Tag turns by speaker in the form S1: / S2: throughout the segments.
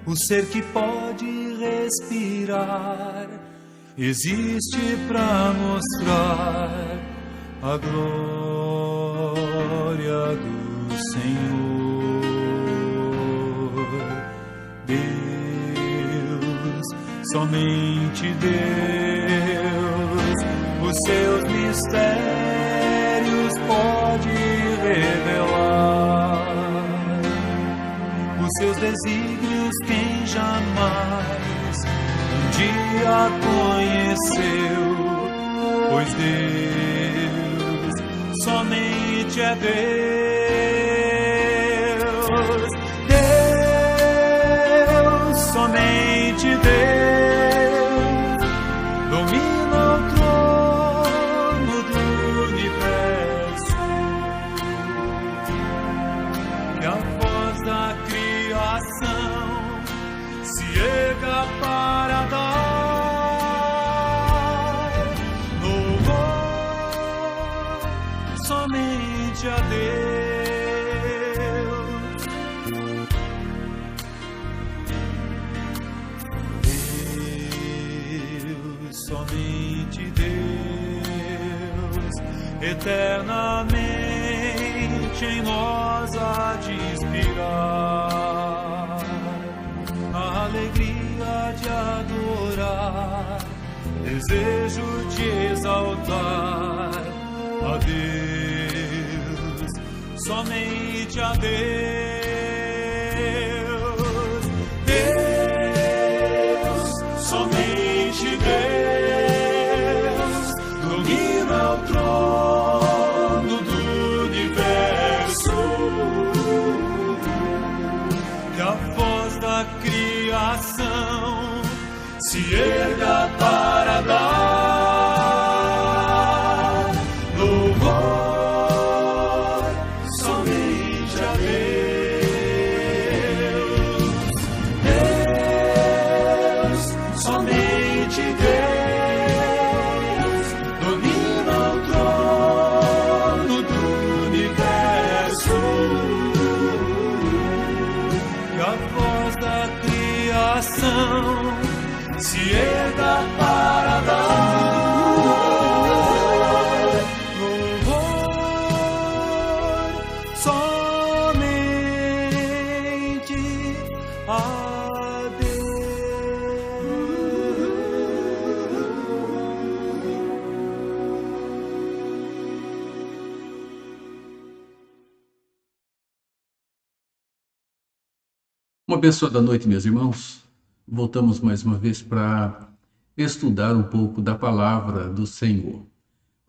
S1: o ser que pode respirar, existe para mostrar a glória do Senhor. Deus, somente Deus, os seus mistérios pode revelar, os seus desígnios quem jamais um dia conheceu, pois Deus somente é Deus. Deus, somente Deus, domina o trono do universo, que a voz da criação se erga para dar louvor somente a Deus. Deus, somente Deus, eternamente em nós há de inspirar a alegria de adorar, desejo de exaltar a Deus, somente a Deus. Deus, somente Deus, domina o trono do universo, que a voz da criação se erga para dar louvor somente a Deus. Deus, somente Deus, domina o trono do universo, que a voz da criação se erga para dar louvor somente a
S2: Uma abençoada noite, meus irmãos. Voltamos mais uma vez para estudar um pouco da palavra do Senhor.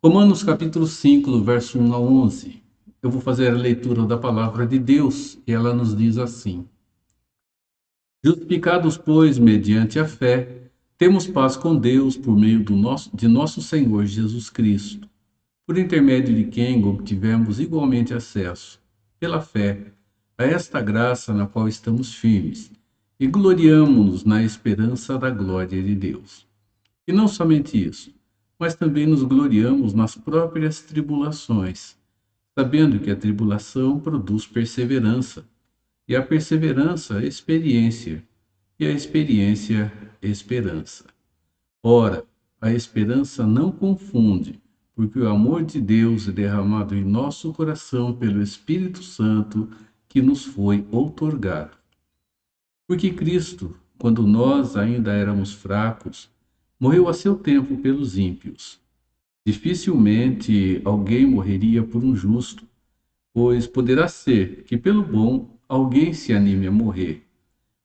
S2: Romanos capítulo 5, do verso 1 a 11. Eu vou fazer a leitura da palavra de Deus e ela nos diz assim: Justificados, pois, mediante a fé, temos paz com Deus por meio de nosso Senhor Jesus Cristo, por intermédio de quem obtivemos igualmente acesso, pela fé, a esta graça na qual estamos firmes, e gloriamo-nos na esperança da glória de Deus. E não somente isso, mas também nos gloriamos nas próprias tribulações, sabendo que a tribulação produz perseverança, e a perseverança, experiência, e a experiência, esperança. Ora, a esperança não confunde, porque o amor de Deus é derramado em nosso coração pelo Espírito Santo que nos foi outorgado. Porque Cristo, quando nós ainda éramos fracos, morreu a seu tempo pelos ímpios. Dificilmente alguém morreria por um justo, pois poderá ser que pelo bom alguém se anime a morrer.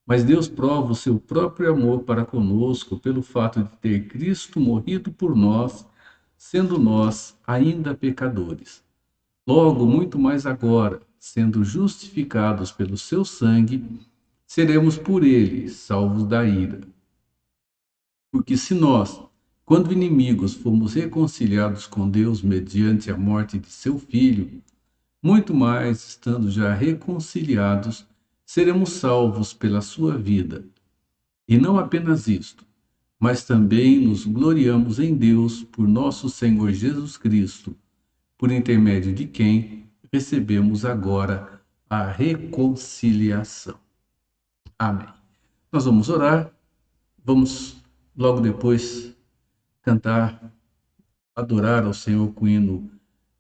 S2: Mas Deus prova o seu próprio amor para conosco pelo fato de ter Cristo morrido por nós, sendo nós ainda pecadores. Logo, muito mais agora, sendo justificados pelo seu sangue, seremos por ele salvos da ira. Porque se nós, quando inimigos, fomos reconciliados com Deus mediante a morte de seu Filho, muito mais, estando já reconciliados, seremos salvos pela sua vida. E não apenas isto, mas também nos gloriamos em Deus por nosso Senhor Jesus Cristo, por intermédio de quem recebemos agora a reconciliação. Amém. Nós vamos orar, vamos logo depois cantar, adorar ao Senhor com o hino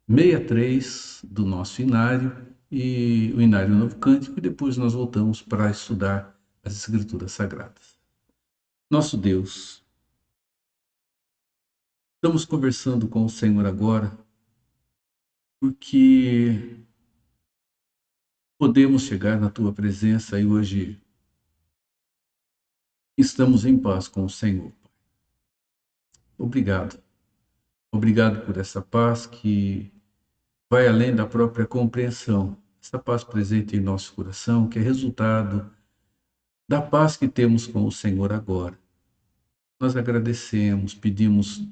S2: 63 do nosso inário e o inário Novo Cântico, e depois nós voltamos para estudar as Escrituras Sagradas. Nosso Deus, estamos conversando com o Senhor agora porque podemos chegar na Tua presença e hoje estamos em paz com o Senhor. Obrigado. Obrigado por essa paz que vai além da própria compreensão. Essa paz presente em nosso coração, que é resultado da paz que temos com o Senhor agora. Nós agradecemos, pedimos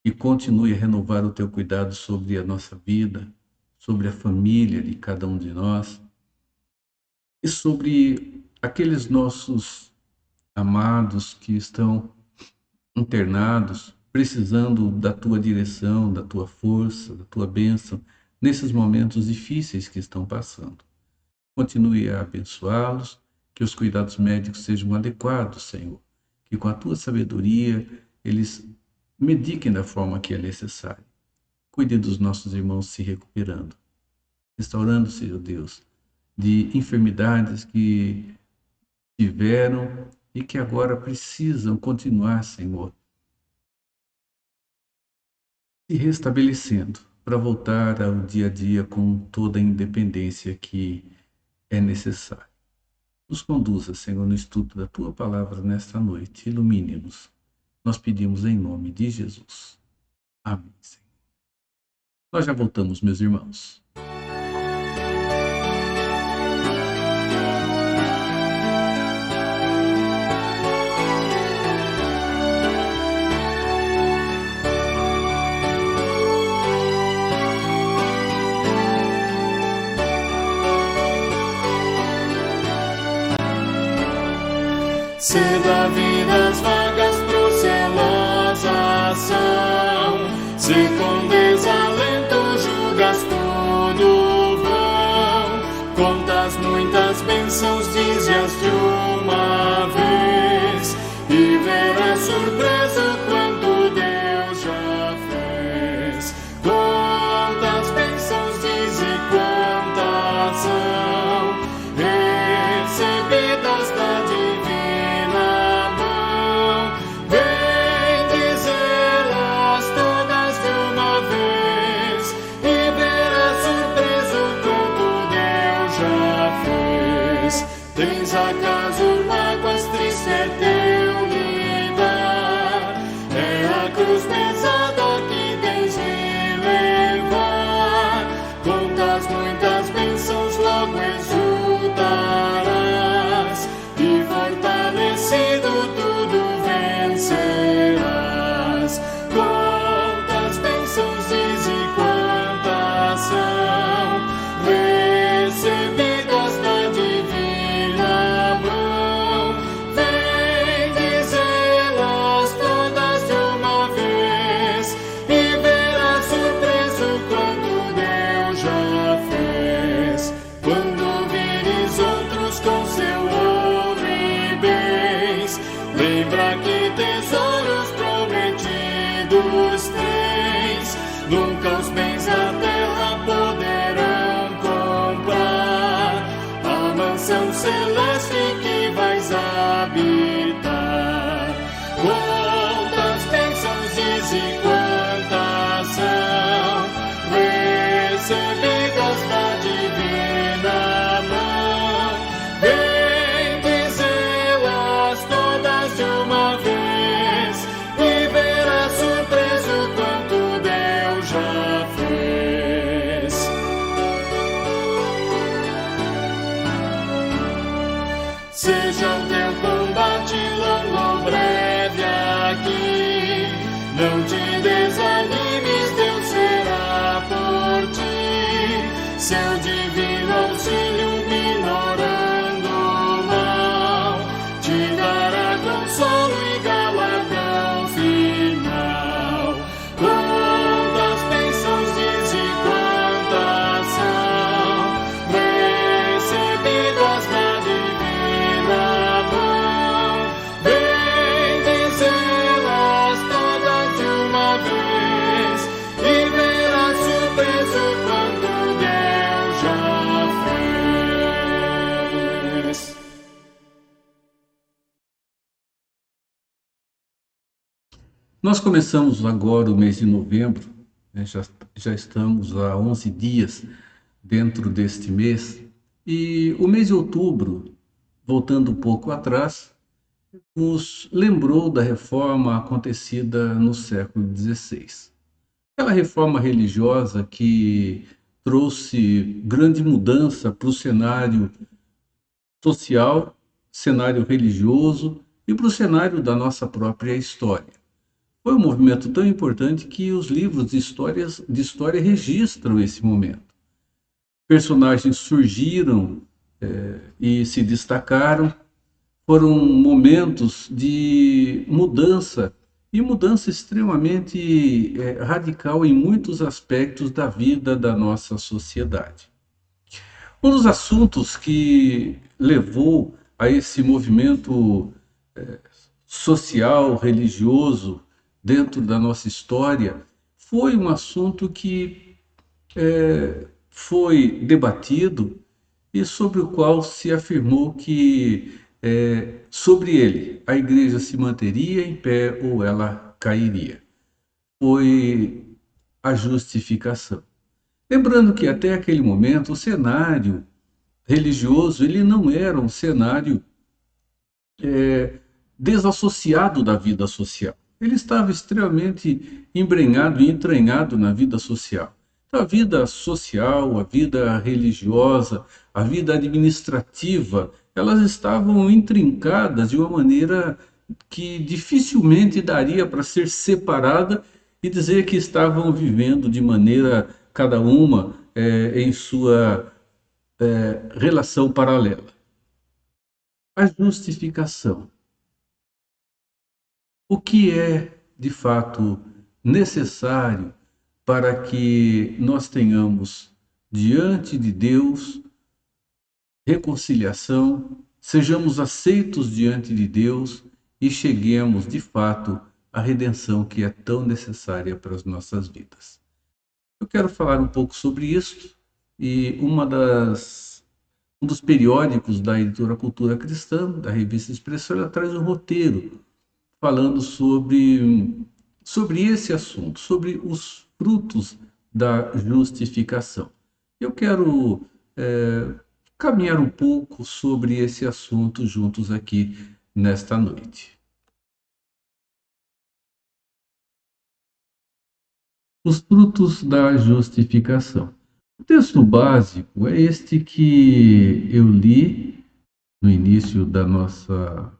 S2: que continue a renovar o Teu cuidado sobre a nossa vida, sobre a família de cada um de nós e sobre aqueles nossos amados que estão internados, precisando da Tua direção, da Tua força, da Tua bênção, nesses momentos difíceis que estão passando. Continue a abençoá-los, que os cuidados médicos sejam adequados, Senhor, que com a Tua sabedoria eles mediquem da forma que é necessário. Cuide dos nossos irmãos se recuperando, restaurando, Senhor Deus, de enfermidades que tiveram e que agora precisam continuar, Senhor, se restabelecendo para voltar ao dia a dia com toda a independência que é necessária. Nos conduza, Senhor, no estudo da Tua palavra nesta noite. Ilumine-nos. Nós pedimos em nome de Jesus. Amém, Senhor. Nós já voltamos, meus irmãos.
S1: Se da vida as vagas procelosas são, se com desalento julgas tudo vão, contas muitas bênçãos, dize-as de uma vez, e verás surpreso quanto Deus já fez. Quantas bênçãos diz e quantas são recebidas da divina mão, vem dizê-las todas de uma vez, e verás surpreso quanto Deus já fez. Tens acaso mágoas, triste é teu lidar, é a cruz pesada que tens de levar, contas muitas bênçãos, logo exultarás, e fortalecido tudo vencerás. Quantas bênçãos diz e quantas são recebidas da divina mão, vem dizê-las todas de uma vez, e verás surpreso quanto Deus já fez. Quando vires outros com seu ouro e bens, lembra que tesouros prometidos tens. Nunca os bens da terra poderão comprar a mansão celeste que vais habitar. Quantas bênçãos diz e quantas são recebidas da divina mão, vem dizê-las todas de uma vez, e verás surpreso quanto Deus já fez. Seja o teu combate longo ou breve aqui, não te desanimes, Deus será por ti. Seu divino auxílio minorando o mal, te dará consolo e galardão final. Quantas bênçãos diz e quantas são recebidas da divina mão,
S2: Nós começamos agora o mês de novembro, né? Já estamos há 11 dias dentro deste mês, e o mês de outubro, voltando um pouco atrás, nos lembrou da reforma acontecida no século XVI. Aquela reforma religiosa que trouxe grande mudança para o cenário social, cenário religioso e para o cenário da nossa própria história. Foi um movimento tão importante que os livros de história registram esse momento. Personagens surgiram e se destacaram, foram momentos de mudança, e mudança extremamente radical em muitos aspectos da vida da nossa sociedade. Um dos assuntos que levou a esse movimento social, religioso, dentro da nossa história, foi um assunto que foi debatido e sobre o qual se afirmou que sobre ele a igreja se manteria em pé ou ela cairia. Foi a justificação. Lembrando que até aquele momento o cenário religioso ele não era um cenário desassociado da vida social. Ele estava extremamente embrenhado e entranhado na vida social. Então, a vida social, a vida religiosa, a vida administrativa, elas estavam intrincadas de uma maneira que dificilmente daria para ser separada e dizer que estavam vivendo de maneira, cada uma, em sua relação paralela. A justificação. O que é, de fato, necessário para que nós tenhamos diante de Deus reconciliação, sejamos aceitos diante de Deus e cheguemos, de fato, à redenção que é tão necessária para as nossas vidas. Eu quero falar um pouco sobre isso e um dos periódicos da editora Cultura Cristã, da revista Expressão, ela traz um roteiro falando sobre esse assunto, sobre os frutos da justificação. Eu quero caminhar um pouco sobre esse assunto juntos aqui nesta noite. Os frutos da justificação. O texto básico é este que eu li no início da nossa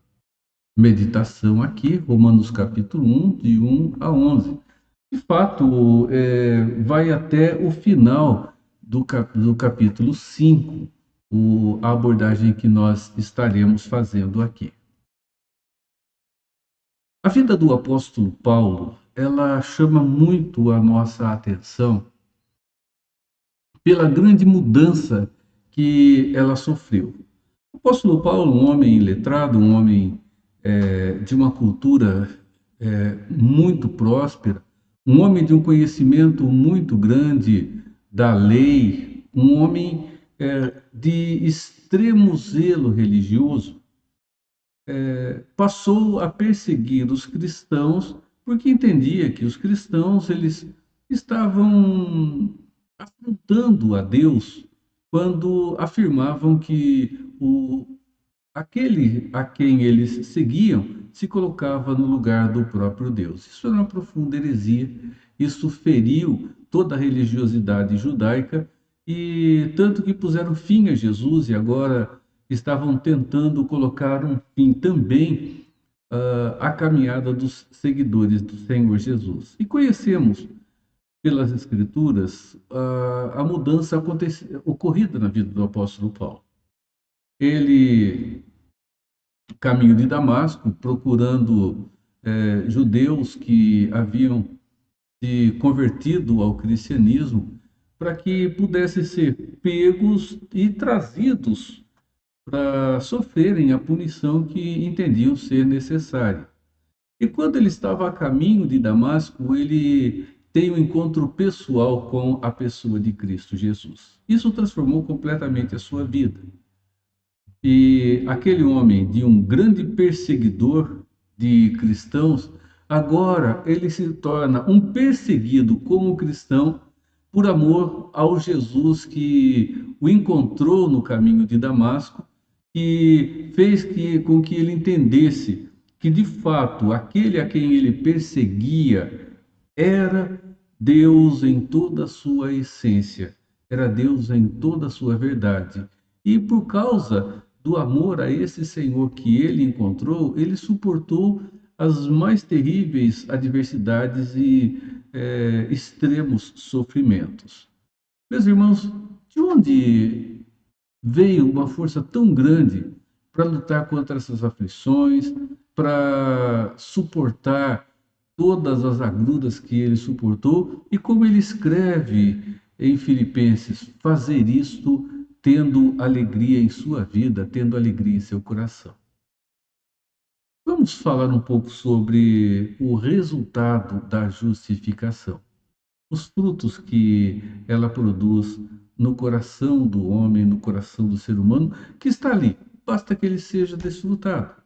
S2: meditação aqui, Romanos capítulo 1, de 1 a 11. De fato, vai até o final do capítulo 5, a abordagem que nós estaremos fazendo aqui. A vida do apóstolo Paulo, ela chama muito a nossa atenção pela grande mudança que ela sofreu. O apóstolo Paulo, um homem letrado, um homem de uma cultura muito próspera, um homem de um conhecimento muito grande da lei, um homem de extremo zelo religioso, passou a perseguir os cristãos porque entendia que os cristãos eles estavam afrontando a Deus quando afirmavam que aquele a quem eles seguiam se colocava no lugar do próprio Deus. Isso era uma profunda heresia, isso feriu toda a religiosidade judaica, e tanto que puseram fim a Jesus e agora estavam tentando colocar um fim também à caminhada dos seguidores do Senhor Jesus. E conhecemos pelas Escrituras a mudança ocorrida na vida do apóstolo Paulo. Ele, caminho de Damasco, procurando judeus que haviam se convertido ao cristianismo, para que pudessem ser pegos e trazidos para sofrerem a punição que entendiam ser necessária. E quando ele estava a caminho de Damasco, ele tem um encontro pessoal com a pessoa de Cristo Jesus. Isso transformou completamente a sua vida. E aquele homem, de um grande perseguidor de cristãos, agora ele se torna um perseguido como cristão por amor ao Jesus que o encontrou no caminho de Damasco, que fez com que ele entendesse que, de fato, aquele a quem ele perseguia era Deus em toda a sua essência, era Deus em toda a sua verdade. E por causa do amor a esse Senhor que ele encontrou, ele suportou as mais terríveis adversidades e extremos sofrimentos. Meus irmãos, de onde veio uma força tão grande para lutar contra essas aflições, para suportar todas as agruras que ele suportou, e como ele escreve em Filipenses, fazer isto tendo alegria em sua vida, tendo alegria em seu coração. Vamos falar um pouco sobre o resultado da justificação, os frutos que ela produz no coração do homem, no coração do ser humano, que está ali, basta que ele seja desfrutado.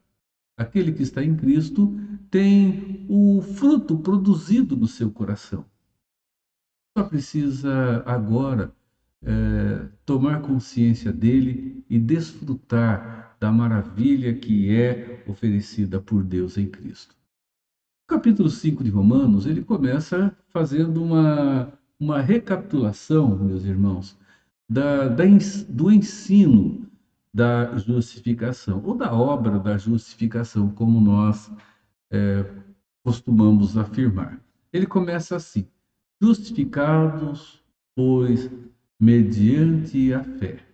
S2: Aquele que está em Cristo tem o fruto produzido no seu coração. Só precisa agora tomar consciência dele e desfrutar da maravilha que é oferecida por Deus em Cristo. O capítulo 5 de Romanos, ele começa fazendo uma recapitulação, meus irmãos, do ensino da justificação, ou da obra da justificação, como nós costumamos afirmar. Ele começa assim: justificados, pois, mediante a fé.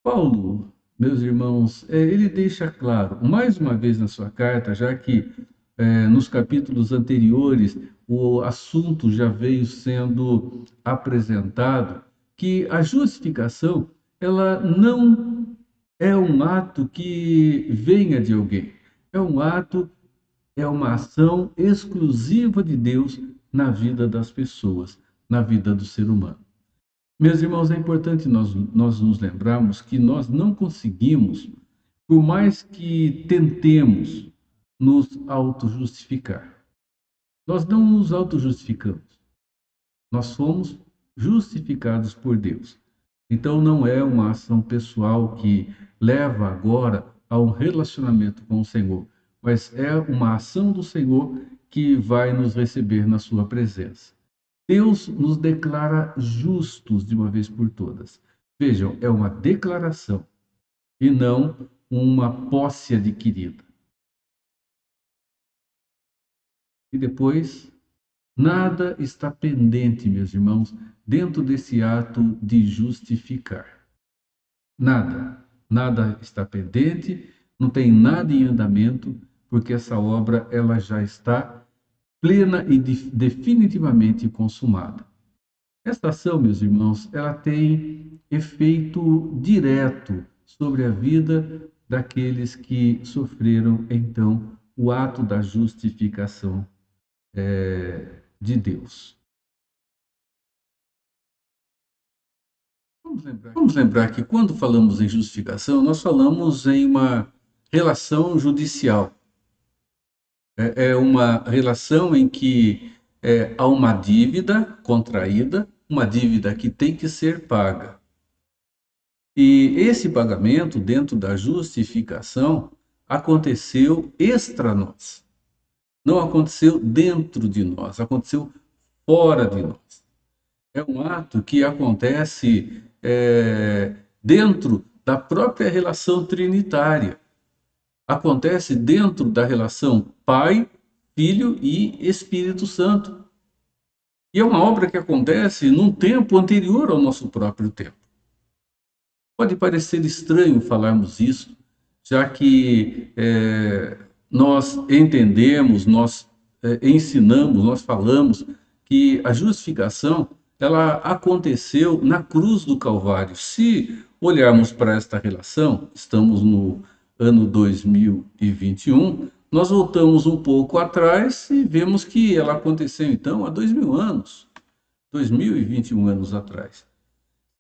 S2: Paulo, meus irmãos, ele deixa claro, mais uma vez na sua carta, já que nos capítulos anteriores o assunto já veio sendo apresentado, que a justificação, ela não é um ato que venha de alguém, é uma ação exclusiva de Deus na vida das pessoas, na vida do ser humano. Meus irmãos, é importante nós nos lembrarmos que nós não conseguimos, por mais que tentemos, nos auto-justificar. Nós não nos auto-justificamos. Nós somos justificados por Deus. Então não é uma ação pessoal que leva agora a um relacionamento com o Senhor, mas é uma ação do Senhor que vai nos receber na sua presença. Deus nos declara justos de uma vez por todas. Vejam, é uma declaração e não uma posse adquirida. E depois, nada está pendente, meus irmãos, dentro desse ato de justificar. Nada está pendente, não tem nada em andamento, porque essa obra ela já está plena e definitivamente consumada. Esta ação, meus irmãos, ela tem efeito direto sobre a vida daqueles que sofreram, então, o ato da justificação de Deus. Vamos lembrar que quando falamos em justificação, nós falamos em uma relação judicial. É uma relação em que há uma dívida contraída, uma dívida que tem que ser paga. E esse pagamento, dentro da justificação, aconteceu extra nós. Não aconteceu dentro de nós, aconteceu fora de nós. É um ato que acontece dentro da própria relação trinitária. Acontece dentro da relação Pai, Filho e Espírito Santo. E é uma obra que acontece num tempo anterior ao nosso próprio tempo. Pode parecer estranho falarmos isso, já que nós entendemos, nós ensinamos, nós falamos que a justificação ela aconteceu na cruz do Calvário. Se olharmos para esta relação, estamos no ano 2021, nós voltamos um pouco atrás e vemos que ela aconteceu então há 2000 anos, 2021 anos atrás.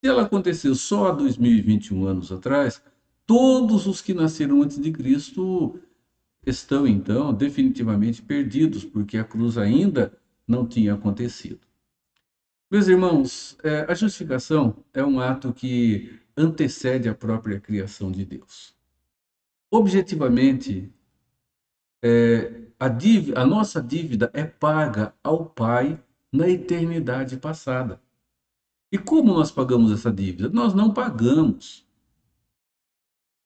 S2: Se ela aconteceu só há 2021 anos atrás, todos os que nasceram antes de Cristo estão então definitivamente perdidos, porque a cruz ainda não tinha acontecido. Meus irmãos, a justificação é um ato que antecede a própria criação de Deus. Objetivamente, a nossa dívida é paga ao Pai na eternidade passada. E como nós pagamos essa dívida? Nós não pagamos.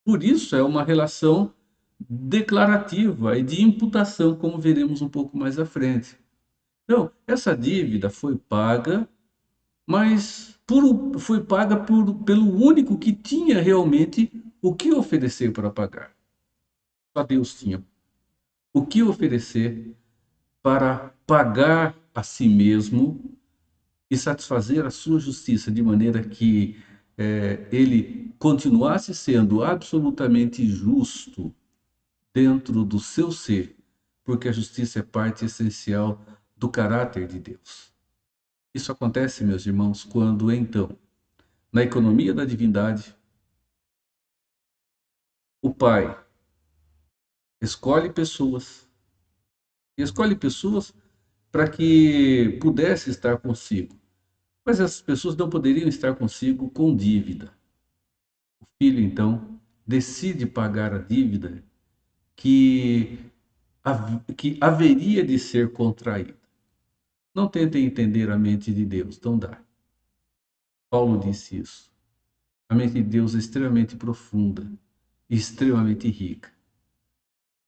S2: Por isso é uma relação declarativa e de imputação, como veremos um pouco mais à frente. Então, essa dívida foi paga, mas foi paga pelo único que tinha realmente o que oferecer para pagar. Só Deus tinha o que oferecer para pagar a si mesmo e satisfazer a sua justiça, de maneira que ele continuasse sendo absolutamente justo dentro do seu ser, porque a justiça é parte essencial do caráter de Deus. Isso acontece, meus irmãos, quando então, na economia da divindade, o Pai escolhe pessoas, e escolhe pessoas para que pudesse estar consigo. Mas essas pessoas não poderiam estar consigo com dívida. O filho, então, decide pagar a dívida que, que haveria de ser contraída. Não tentem entender a mente de Deus, não dá. Paulo disse isso. A mente de Deus é extremamente profunda e extremamente rica.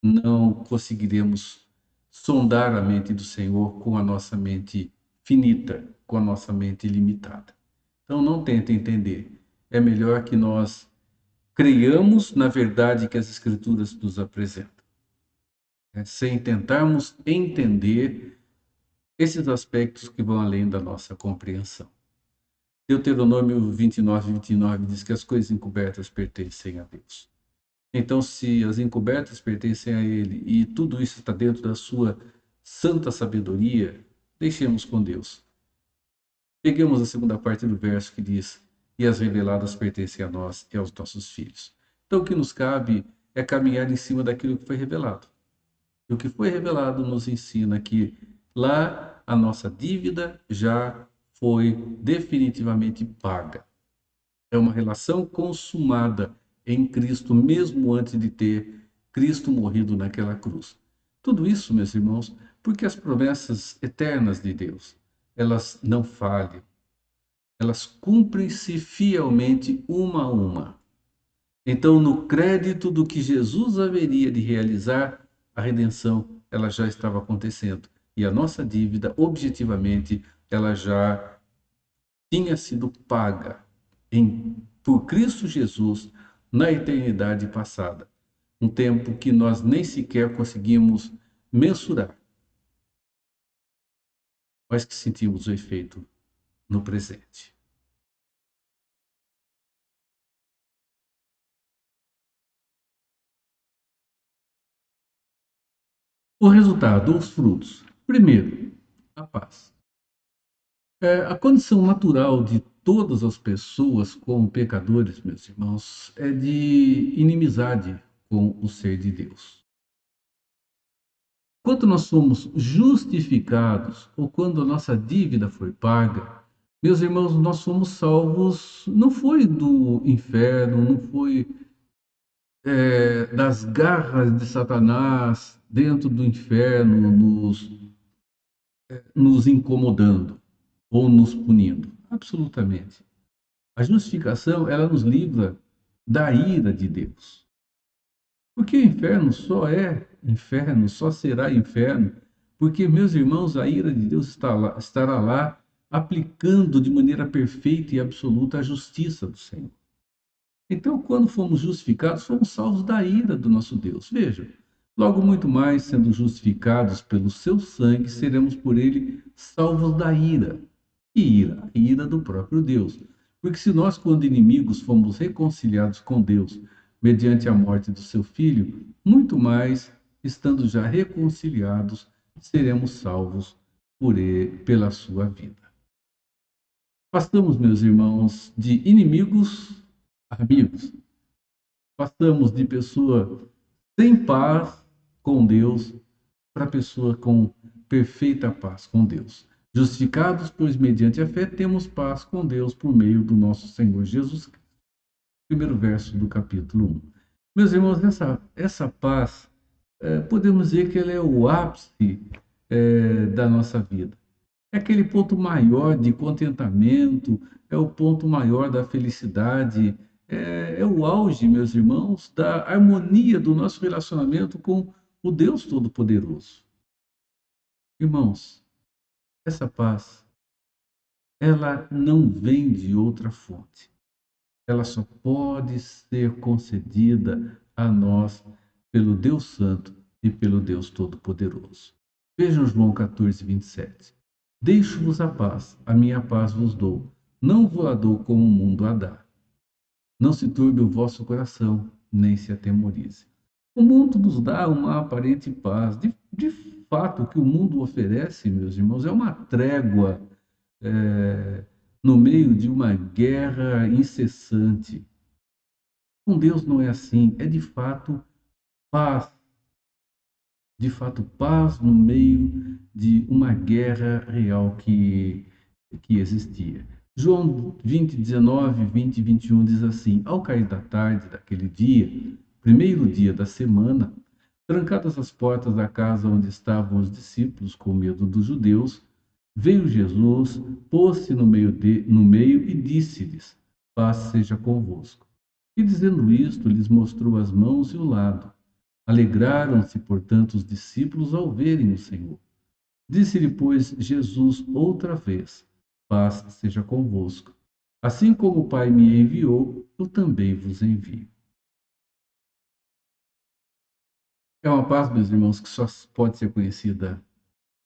S2: Não conseguiremos sondar a mente do Senhor com a nossa mente finita, com a nossa mente limitada. Então não tentem entender. É melhor que nós creiamos na verdade que as Escrituras nos apresentam, sem tentarmos entender esses aspectos que vão além da nossa compreensão. Deuteronômio 29 diz que as coisas encobertas pertencem a Deus. Então, se as encobertas pertencem a Ele e tudo isso está dentro da sua santa sabedoria, deixemos com Deus. Peguemos a segunda parte do verso que diz: e as reveladas pertencem a nós e aos nossos filhos. Então, o que nos cabe é caminhar em cima daquilo que foi revelado. E o que foi revelado nos ensina que lá a nossa dívida já foi definitivamente paga. É uma relação consumada em Cristo, mesmo antes de ter Cristo morrido naquela cruz. Tudo isso, meus irmãos, porque as promessas eternas de Deus, elas não falham. Elas cumprem-se fielmente uma a uma. Então, no crédito do que Jesus haveria de realizar, a redenção ela já estava acontecendo. E a nossa dívida, objetivamente, ela já tinha sido paga por Cristo Jesus na eternidade passada. Um tempo que nós nem sequer conseguimos mensurar, mas que sentimos o efeito no presente. O resultado, os frutos. Primeiro, a paz. A condição natural de todas as pessoas como pecadores, meus irmãos, é de inimizade com o ser de Deus. Quando nós somos justificados ou quando a nossa dívida foi paga, meus irmãos, nós somos salvos, não foi do inferno, não foi das garras de Satanás dentro do inferno nos incomodando ou nos punindo. Absolutamente. A justificação, ela nos livra da ira de Deus. Porque o inferno só é inferno, só será inferno, porque, meus irmãos, a ira de Deus estará lá aplicando de maneira perfeita e absoluta a justiça do Senhor. Então, quando fomos justificados, fomos salvos da ira do nosso Deus. Veja, logo muito mais, sendo justificados pelo seu sangue, seremos por ele salvos da ira. Que ira? A ira do próprio Deus. Porque se nós, quando inimigos, fomos reconciliados com Deus mediante a morte do seu Filho, muito mais, estando já reconciliados, seremos salvos por ele, pela sua vida. Passamos, meus irmãos, de inimigos a amigos. Passamos de pessoa sem paz com Deus, para a pessoa com perfeita paz com Deus. Justificados, pois, mediante a fé, temos paz com Deus por meio do nosso Senhor Jesus Cristo. Primeiro verso do capítulo 1. Meus irmãos, essa paz, podemos dizer que ela é o ápice da nossa vida. É aquele ponto maior de contentamento, é o ponto maior da felicidade, é o auge, meus irmãos, da harmonia do nosso relacionamento com o Deus Todo-Poderoso. Irmãos, essa paz, ela não vem de outra fonte. Ela só pode ser concedida a nós pelo Deus Santo e pelo Deus Todo-Poderoso. Vejam João 14, 27. Deixo-vos a minha paz vos dou. Não vos a dou como o mundo a dá. Não se turbe o vosso coração, nem se atemorize. O mundo nos dá uma aparente paz. De fato, o que o mundo oferece, meus irmãos, é uma trégua no meio de uma guerra incessante. Com Deus não é assim. É de fato paz. De fato, paz no meio de uma guerra real que existia. João 20, 19, 20 e 21 diz assim: Ao cair da tarde daquele dia, primeiro dia da semana, trancadas as portas da casa onde estavam os discípulos com medo dos judeus, veio Jesus, pôs-se no meio e disse-lhes: Paz seja convosco. E dizendo isto, lhes mostrou as mãos e o lado. Alegraram-se, portanto, os discípulos ao verem o Senhor. Disse-lhe, pois, Jesus outra vez: Paz seja convosco. Assim como o Pai me enviou, eu também vos envio. É uma paz, meus irmãos, que só pode ser conhecida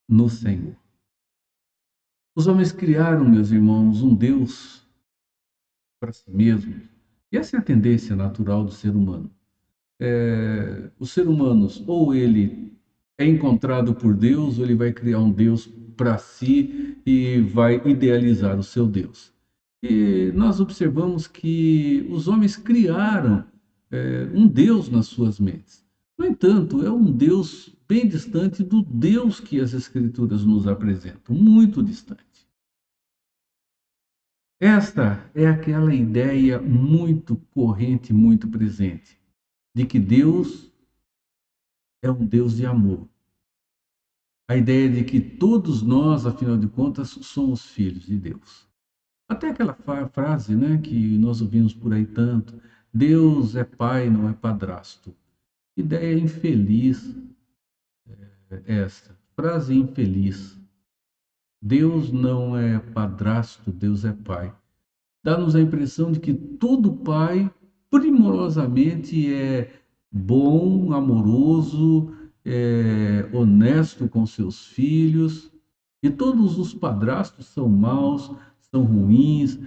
S2: no Senhor. Os homens criaram, meus irmãos, um Deus para si mesmos. E essa é a tendência natural do ser humano. Os seres humanos, ou ele é encontrado por Deus, ou ele vai criar um Deus para si e vai idealizar o seu Deus. E nós observamos que os homens criaram um Deus nas suas mentes. No entanto, é um Deus bem distante do Deus que as Escrituras nos apresentam, muito distante. Esta é aquela ideia muito corrente, muito presente, de que Deus é um Deus de amor. A ideia de que todos nós, afinal de contas, somos filhos de Deus. Até aquela frase, né, que nós ouvimos por aí tanto: Deus é pai, não é padrasto. Ideia infeliz esta. Frase infeliz. Deus não é padrasto, Deus é pai. Dá-nos a impressão de que todo pai, primorosamente, é bom, amoroso, honesto com seus filhos, e todos os padrastos são maus, são ruins,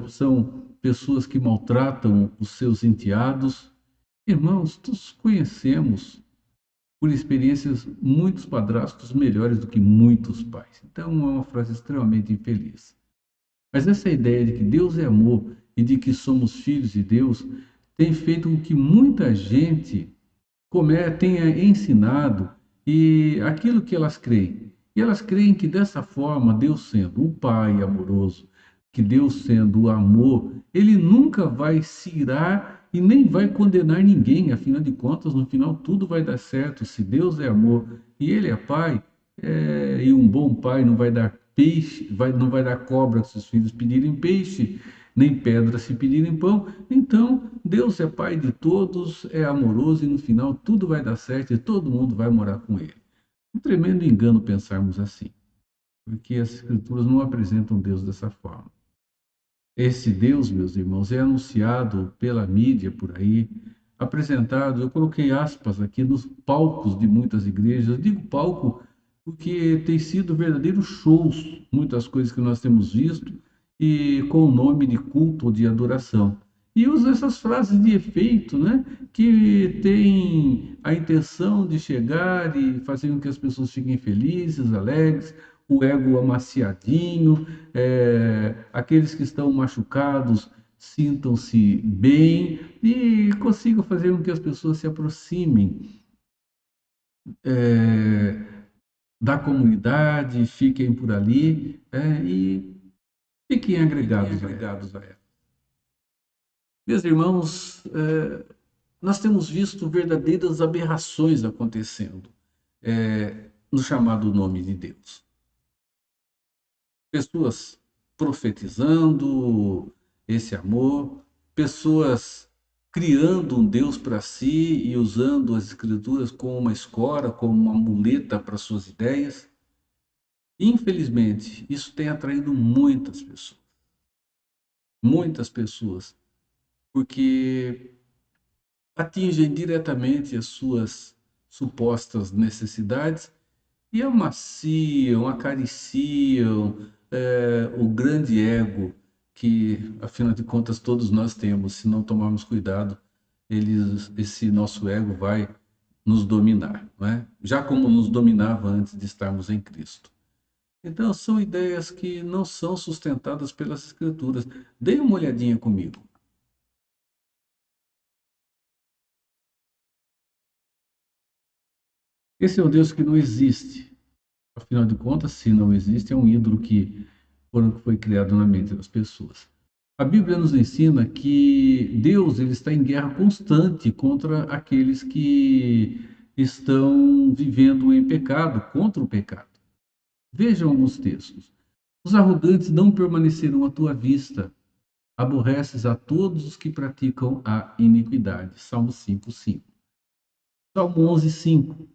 S2: são pessoas que maltratam os seus enteados. Irmãos, nós conhecemos, por experiências, muitos padrastos melhores do que muitos pais. Então, é uma frase extremamente infeliz. Mas essa ideia de que Deus é amor e de que somos filhos de Deus tem feito com que muita gente tenha ensinado e aquilo que elas creem. E elas creem que dessa forma, Deus sendo o Pai amoroso, que Deus sendo o amor, ele nunca vai se irar e nem vai condenar ninguém. Afinal de contas, no final tudo vai dar certo. Se Deus é amor e ele é Pai, e um bom pai não vai dar peixe, não vai dar cobra se os filhos pedirem peixe, nem pedra se pedirem pão. Então, Deus é pai de todos, é amoroso e no final tudo vai dar certo e todo mundo vai morar com ele. Um tremendo engano pensarmos assim, porque as Escrituras não apresentam Deus dessa forma. Esse Deus, meus irmãos, é anunciado pela mídia por aí, apresentado, eu coloquei aspas aqui, nos palcos de muitas igrejas. Eu digo palco porque tem sido verdadeiros shows, muitas coisas que nós temos visto, e com o nome de culto ou de adoração. E usa essas frases de efeito, né, que tem a intenção de chegar e fazer com que as pessoas fiquem felizes, alegres, o ego amaciadinho, aqueles que estão machucados sintam-se bem, e consiga fazer com que as pessoas se aproximem da comunidade, fiquem por ali e fiquem agregados a ela. Meus irmãos, nós temos visto verdadeiras aberrações acontecendo no chamado nome de Deus. Pessoas profetizando esse amor, pessoas criando um Deus para si e usando as Escrituras como uma escora, como uma muleta para suas ideias. Infelizmente, isso tem atraído muitas pessoas, porque atingem diretamente as suas supostas necessidades e amaciam, acariciam o grande ego que, afinal de contas, todos nós temos. Se não tomarmos cuidado, esse nosso ego vai nos dominar, não é? Já como nos dominava antes de estarmos em Cristo. Então, são ideias que não são sustentadas pelas Escrituras. Dê uma olhadinha comigo. Esse é o Deus que não existe. Afinal de contas, se não existe, é um ídolo que foi criado na mente das pessoas. A Bíblia nos ensina que Deus ele está em guerra constante contra aqueles que estão vivendo em pecado, contra o pecado. Vejam alguns textos. Os arrogantes não permanecerão à tua vista. Aborreces a todos os que praticam a iniquidade. Salmo 5:5. Salmo 11:5.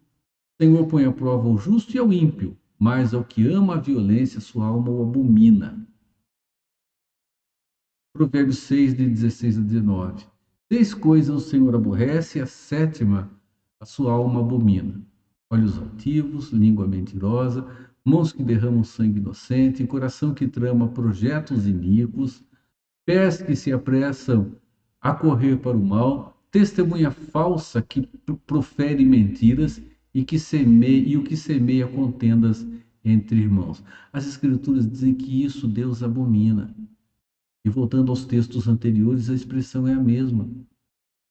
S2: Senhor põe à prova o justo e ao ímpio, mas ao que ama a violência, sua alma o abomina. Provérbios 6, de 16 a 19. 6 coisas o Senhor aborrece, a sétima a sua alma abomina. Olhos altivos, língua mentirosa, mãos que derramam sangue inocente, coração que trama projetos iníquos, pés que se apressam a correr para o mal, testemunha falsa que profere mentiras e o que semeia contendas entre irmãos. As Escrituras dizem que isso Deus abomina. E voltando aos textos anteriores, a expressão é a mesma.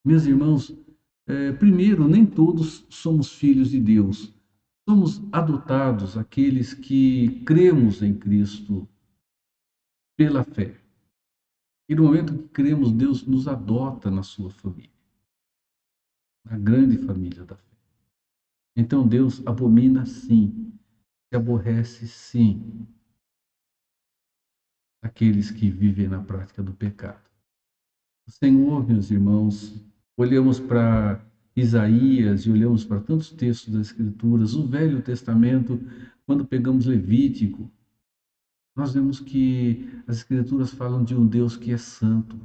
S2: Meus irmãos, primeiro, nem todos somos filhos de Deus. Somos adotados, aqueles que cremos em Cristo pela fé. E no momento que cremos, Deus nos adota na sua família, na grande família da fé. Então Deus abomina sim, se aborrece sim, aqueles que vivem na prática do pecado. O Senhor, meus irmãos, olhamos para Isaías e olhamos para tantos textos das Escrituras, o Velho Testamento, quando pegamos Levítico, nós vemos que as Escrituras falam de um Deus que é santo.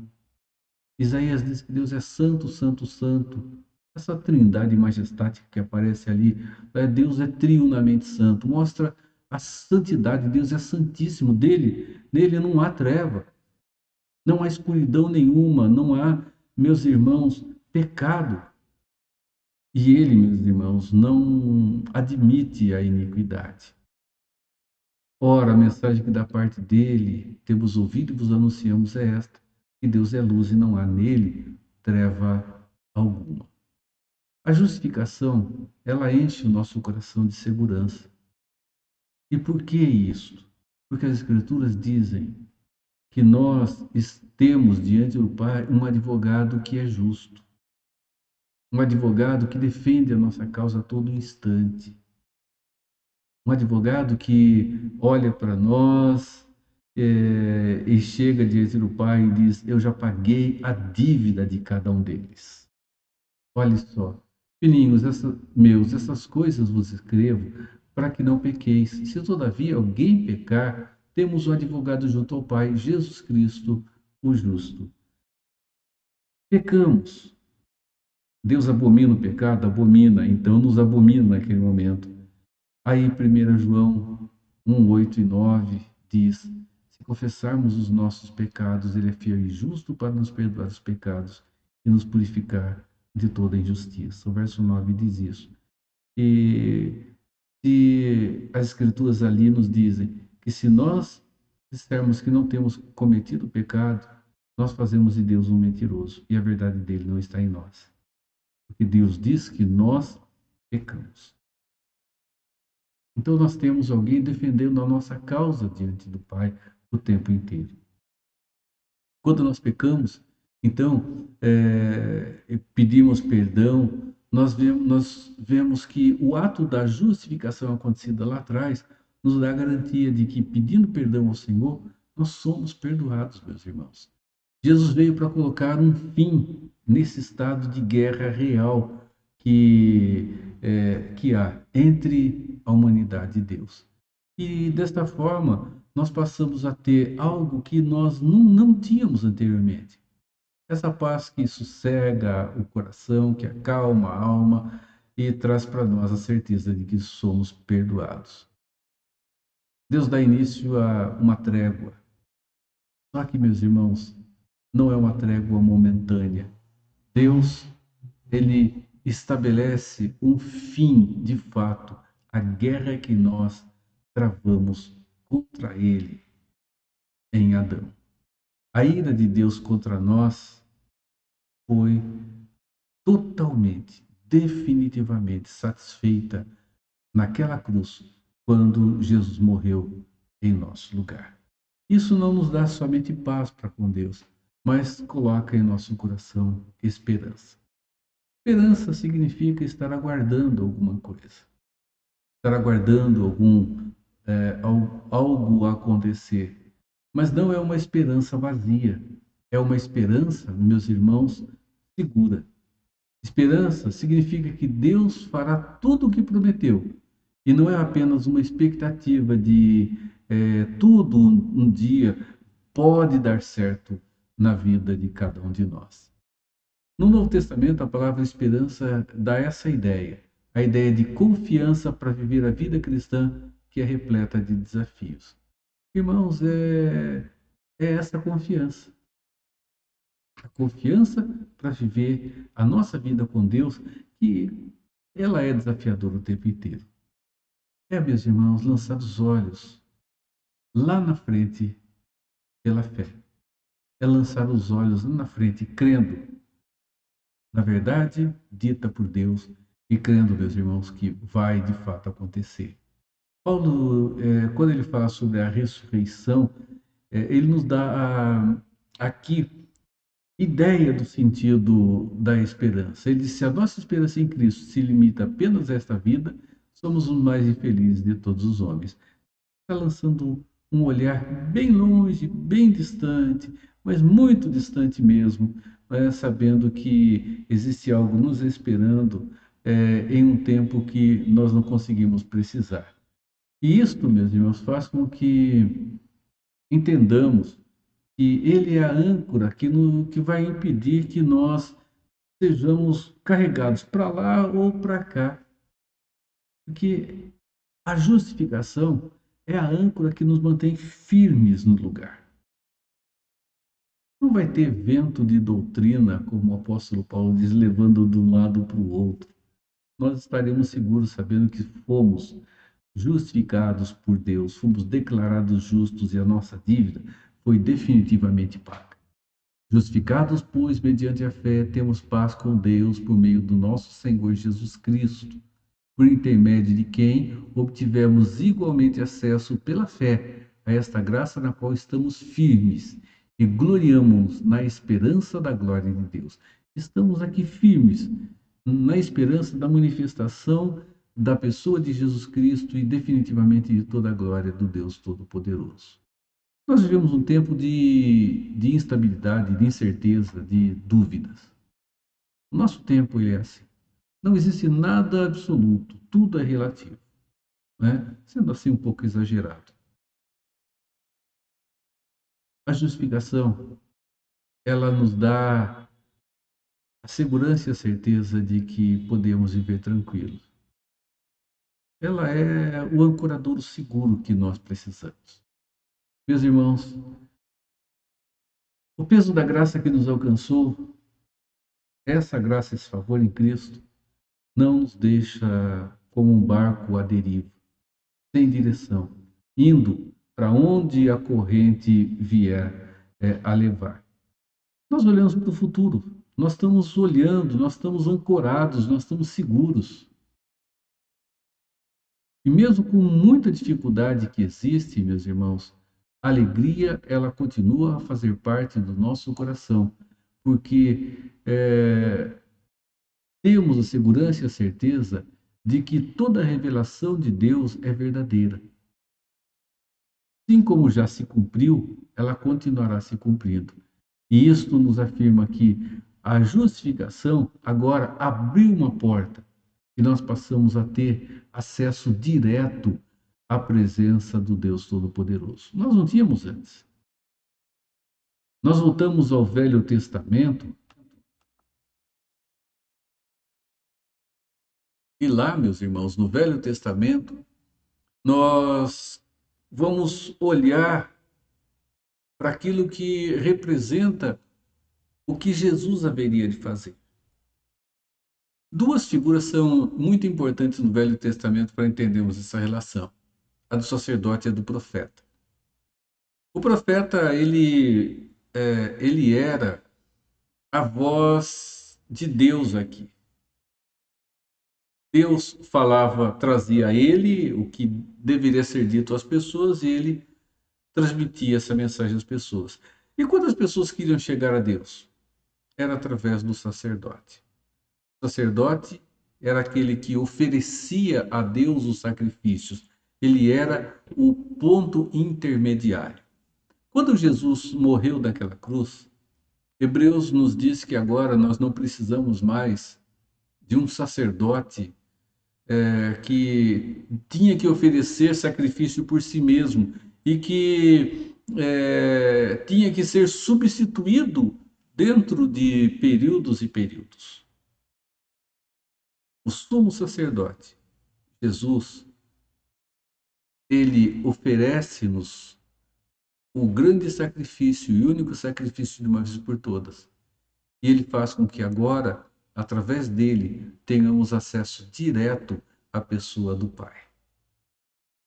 S2: Isaías diz que Deus é santo, santo, santo. Essa trindade majestática que aparece ali, Deus é triunamente santo, mostra a santidade, Deus é santíssimo, nele não há treva, não há escuridão nenhuma, não há, meus irmãos, pecado. E ele, meus irmãos, não admite a iniquidade. Ora, a mensagem que da parte dele temos ouvido e vos anunciamos é esta, que Deus é luz e não há nele treva alguma. A justificação, ela enche o nosso coração de segurança. E por que isso? Porque as Escrituras dizem que nós temos diante do Pai um advogado que é justo, um advogado que defende a nossa causa a todo instante, um advogado que olha para nós e chega diante do Pai e diz: eu já paguei a dívida de cada um deles. Olha só, filhinhos, essas coisas vos escrevo para que não pequeis. Se todavia alguém pecar, temos um advogado junto ao Pai, Jesus Cristo, o justo. Pecamos. Deus abomina o pecado? Abomina, então nos abomina naquele momento. Aí 1 João 1, 8 e 9 diz: se confessarmos os nossos pecados, ele é fiel e justo para nos perdoar os pecados e nos purificar de toda injustiça. O verso 9 diz isso. E as Escrituras ali nos dizem que se nós dissermos que não temos cometido pecado, nós fazemos de Deus um mentiroso e a verdade dele não está em nós. Porque Deus diz que nós pecamos. Então nós temos alguém defendendo a nossa causa diante do Pai o tempo inteiro. Quando nós pecamos, então pedimos perdão, nós vemos que o ato da justificação acontecida lá atrás nos dá a garantia de que, pedindo perdão ao Senhor, nós somos perdoados, meus irmãos. Jesus veio para colocar um fim nesse estado de guerra real que há entre a humanidade e Deus. E desta forma, nós passamos a ter algo que nós não tínhamos anteriormente. Essa paz que sossega o coração, que acalma a alma e traz para nós a certeza de que somos perdoados. Deus dá início a uma trégua. Só que, meus irmãos, não é uma trégua momentânea. Deus, ele estabelece um fim, de fato, à guerra que nós travamos contra ele em Adão. A ira de Deus contra nós foi totalmente, definitivamente satisfeita naquela cruz, quando Jesus morreu em nosso lugar. Isso não nos dá somente paz para com Deus, mas coloca em nosso coração esperança. Esperança significa estar aguardando alguma coisa, estar aguardando algo acontecer. Mas não é uma esperança vazia, é uma esperança, meus irmãos, segura. Esperança significa que Deus fará tudo o que prometeu, e não é apenas uma expectativa de tudo um dia pode dar certo na vida de cada um de nós. No Novo Testamento, a palavra esperança dá essa ideia, a ideia de confiança para viver a vida cristã que é repleta de desafios. Irmãos, é essa confiança. A confiança para viver a nossa vida com Deus, que ela é desafiadora o tempo inteiro. Meus irmãos, lançar os olhos lá na frente pela fé. É lançar os olhos lá na frente, crendo na verdade dita por Deus e crendo, meus irmãos, que vai de fato acontecer. Paulo, quando ele fala sobre a ressurreição, ele nos dá aqui ideia do sentido da esperança. Ele diz: se a nossa esperança em Cristo se limita apenas a esta vida, somos os mais infelizes de todos os homens. Está lançando um olhar bem longe, bem distante, mas muito distante mesmo, sabendo que existe algo nos esperando em um tempo que nós não conseguimos precisar. E isto, meus irmãos, faz com que entendamos que ele é a âncora que vai impedir que nós sejamos carregados para lá ou para cá. Porque a justificação é a âncora que nos mantém firmes no lugar. Não vai ter vento de doutrina, como o apóstolo Paulo diz, levando de um lado para o outro. Nós estaremos seguros sabendo que fomos justificados por Deus, fomos declarados justos e a nossa dívida foi definitivamente paga. Justificados, pois, mediante a fé, temos paz com Deus por meio do nosso Senhor Jesus Cristo, por intermédio de quem obtivemos igualmente acesso pela fé a esta graça na qual estamos firmes e gloriamos na esperança da glória de Deus. Estamos aqui firmes na esperança da manifestação da pessoa de Jesus Cristo e definitivamente de toda a glória do Deus Todo-Poderoso. Nós vivemos um tempo de instabilidade, de incerteza, de dúvidas. O nosso tempo é assim. Não existe nada absoluto, tudo é relativo, né? Sendo assim um pouco exagerado. A justificação, ela nos dá a segurança e a certeza de que podemos viver tranquilos. Ela é o ancoradouro seguro que nós precisamos. Meus irmãos, o peso da graça que nos alcançou, essa graça, esse favor em Cristo, não nos deixa como um barco à deriva, sem direção, indo para onde a corrente vier a levar. Nós olhamos para o futuro, nós estamos olhando, nós estamos ancorados, nós estamos seguros. E mesmo com muita dificuldade que existe, meus irmãos, a alegria, ela continua a fazer parte do nosso coração, porque temos a segurança e a certeza de que toda a revelação de Deus é verdadeira. Assim como já se cumpriu, ela continuará se cumprindo. E isto nos afirma que a justificação agora abriu uma porta e nós passamos a ter acesso direto à presença do Deus Todo-Poderoso. Nós não tínhamos antes. Nós voltamos ao Velho Testamento e lá, meus irmãos, no Velho Testamento, nós vamos olhar para aquilo que representa o que Jesus haveria de fazer. Duas figuras são muito importantes no Velho Testamento para entendermos essa relação: a do sacerdote e a do profeta. O profeta, ele era a voz de Deus aqui. Deus falava, trazia a ele o que deveria ser dito às pessoas e ele transmitia essa mensagem às pessoas. E quando as pessoas queriam chegar a Deus? Era através do sacerdote. O sacerdote era aquele que oferecia a Deus os sacrifícios. Ele era o ponto intermediário. Quando Jesus morreu daquela cruz, Hebreus nos diz que agora nós não precisamos mais de um sacerdote que tinha que oferecer sacrifício por si mesmo e que tinha que ser substituído dentro de períodos e períodos. O sumo sacerdote, Jesus, ele oferece-nos o grande sacrifício e único sacrifício de uma vez por todas. E ele faz com que agora, através dele, tenhamos acesso direto à pessoa do Pai.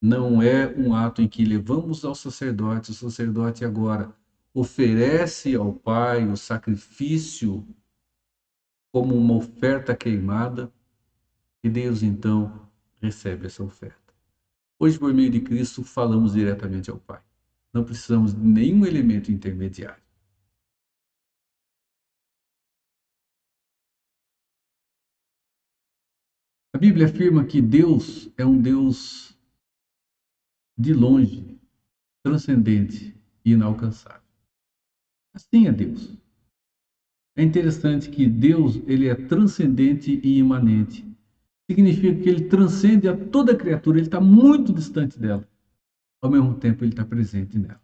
S2: Não é um ato em que levamos ao sacerdote, o sacerdote agora oferece ao Pai o sacrifício como uma oferta queimada, e Deus então recebe essa oferta. Hoje, por meio de Cristo, falamos diretamente ao Pai. Não precisamos de nenhum elemento intermediário. A Bíblia afirma que Deus é um Deus de longe, transcendente e inalcançável. Assim é Deus. É interessante que Deus, ele é transcendente e imanente. Significa que ele transcende a toda criatura, ele está muito distante dela. Ao mesmo tempo, ele está presente nela.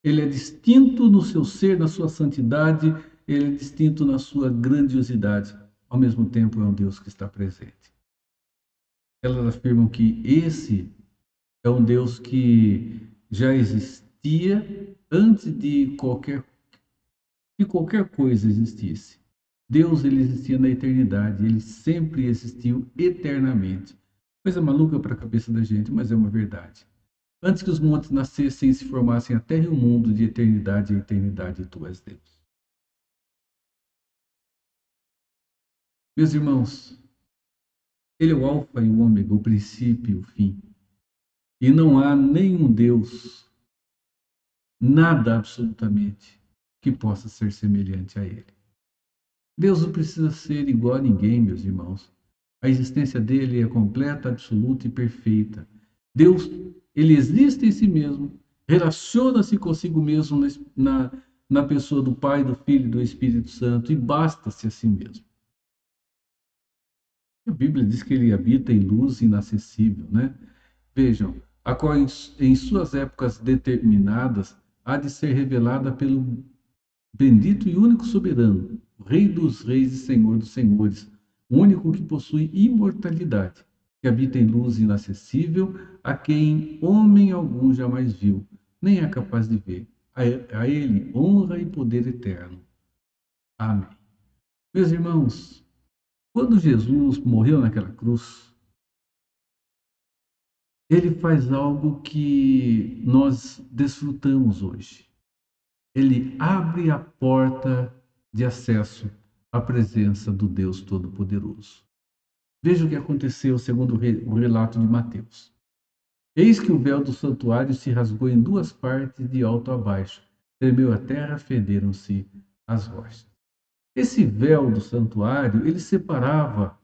S2: Ele é distinto no seu ser, na sua santidade, ele é distinto na sua grandiosidade. Ao mesmo tempo, é um Deus que está presente. Elas afirmam que esse é um Deus que já existia antes de qualquer coisa existisse. Deus, ele existia na eternidade, ele sempre existiu eternamente. Coisa maluca para a cabeça da gente, mas é uma verdade. Antes que os montes nascessem e se formassem a terra e o mundo, de eternidade a eternidade, tu és Deus. Meus irmãos, ele é o alfa e o ômega, o princípio e o fim. E não há nenhum Deus, nada absolutamente, que possa ser semelhante a ele. Deus não precisa ser igual a ninguém, meus irmãos. A existência dele é completa, absoluta e perfeita. Deus, ele existe em si mesmo, relaciona-se consigo mesmo na pessoa do Pai, do Filho e do Espírito Santo, e basta-se a si mesmo. A Bíblia diz que ele habita em luz inacessível, né? Vejam, a qual em suas épocas determinadas há de ser revelada pelo bendito e único soberano, o Rei dos reis e Senhor dos senhores, o único que possui imortalidade, que habita em luz inacessível, a quem homem algum jamais viu, nem é capaz de ver. A ele honra e poder eterno. Amém. Meus irmãos, quando Jesus morreu naquela cruz, ele faz algo que nós desfrutamos hoje. ele abre a porta de acesso à presença do Deus Todo-Poderoso. Veja o que aconteceu segundo o relato de Mateus. Eis que o véu do santuário se rasgou em duas partes, de alto a baixo. Tremeu a terra, federam-se as rochas. Esse véu do santuário, ele separava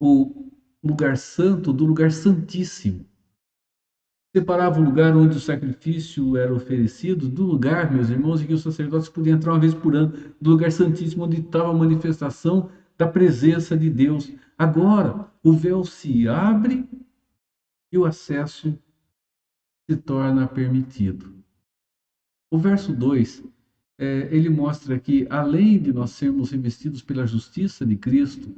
S2: o lugar santo do lugar santíssimo. Separava o lugar onde o sacrifício era oferecido do lugar, meus irmãos, em que os sacerdotes podiam entrar uma vez por ano, do lugar santíssimo, onde estava a manifestação da presença de Deus. Agora, o véu se abre e o acesso se torna permitido. O verso 2, ele mostra que, além de nós sermos revestidos pela justiça de Cristo,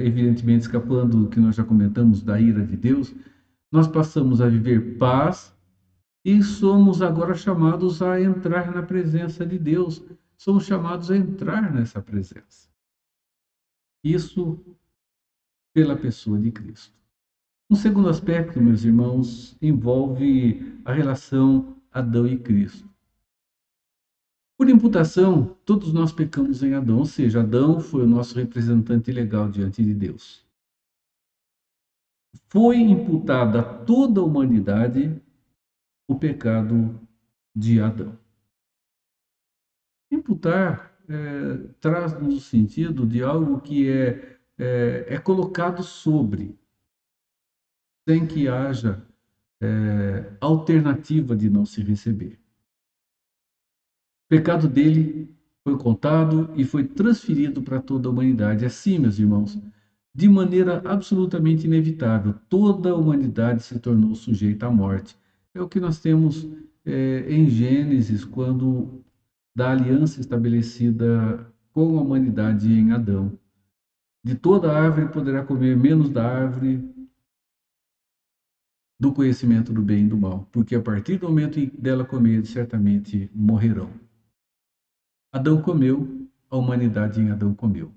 S2: evidentemente escapando do que nós já comentamos da ira de Deus, nós passamos a viver paz e somos agora chamados a entrar na presença de Deus. Somos chamados a entrar nessa presença. Isso pela pessoa de Cristo. Um segundo aspecto, meus irmãos, envolve a relação Adão e Cristo. Por imputação, todos nós pecamos em Adão, ou seja, Adão foi o nosso representante legal diante de Deus. Foi imputado a toda a humanidade o pecado de Adão. Imputar traz-nos o sentido de algo que é colocado sobre, sem que haja alternativa de não se receber. O pecado dele foi contado e foi transferido para toda a humanidade. Assim, meus irmãos, de maneira absolutamente inevitável, toda a humanidade se tornou sujeita à morte. É o que nós temos em Gênesis, quando da aliança estabelecida com a humanidade em Adão. De toda árvore poderá comer, menos da árvore do conhecimento do bem e do mal, porque a partir do momento em dela comer, certamente morrerão. Adão comeu, a humanidade em Adão comeu.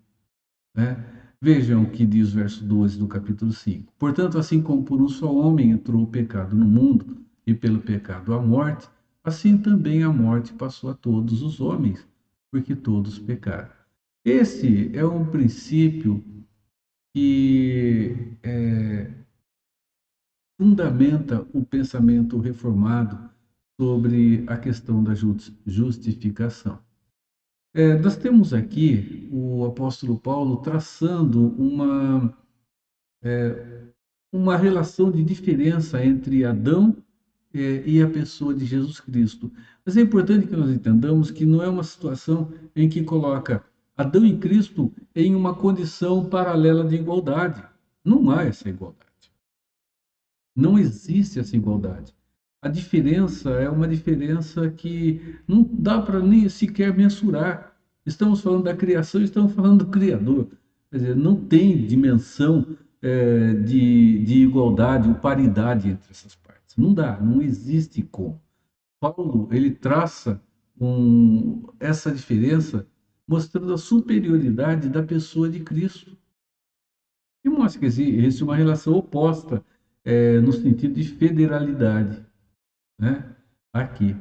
S2: Né? Vejam o que diz o verso 12 do capítulo 5. Portanto, assim como por um só homem entrou o pecado no mundo, e pelo pecado a morte, assim também a morte passou a todos os homens, porque todos pecaram. Esse é um princípio que fundamenta o pensamento reformado sobre a questão da justificação. Nós temos aqui o apóstolo Paulo traçando uma relação de diferença entre Adão e a pessoa de Jesus Cristo. Mas é importante que nós entendamos que não é uma situação em que coloca Adão e Cristo em uma condição paralela de igualdade. Não há essa igualdade. Não existe essa igualdade. A diferença é uma diferença que não dá para nem sequer mensurar. Estamos falando da criação, estamos falando do Criador. Quer dizer, não tem dimensão de igualdade ou paridade entre essas partes. Não dá, não existe como. Paulo, ele traça essa diferença mostrando a superioridade da pessoa de Cristo. E mostra que existe uma relação oposta no sentido de federalidade. Né? Aqui.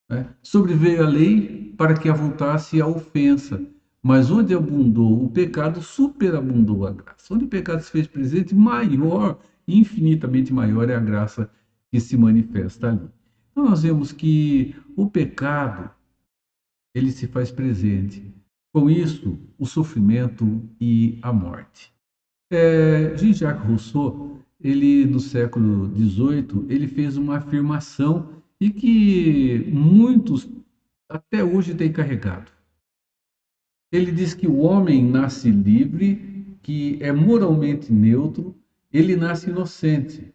S2: Né? Sobreveio a lei para que avultasse a ofensa, mas onde abundou o pecado, superabundou a graça. Onde o pecado se fez presente, maior, infinitamente maior é a graça que se manifesta ali. Então nós vemos que o pecado, ele se faz presente. Com isso, o sofrimento e a morte. Jean-Jacques Rousseau, ele no século XVIII, ele fez uma afirmação e que muitos até hoje têm carregado. Ele diz que o homem nasce livre, que é moralmente neutro, ele nasce inocente.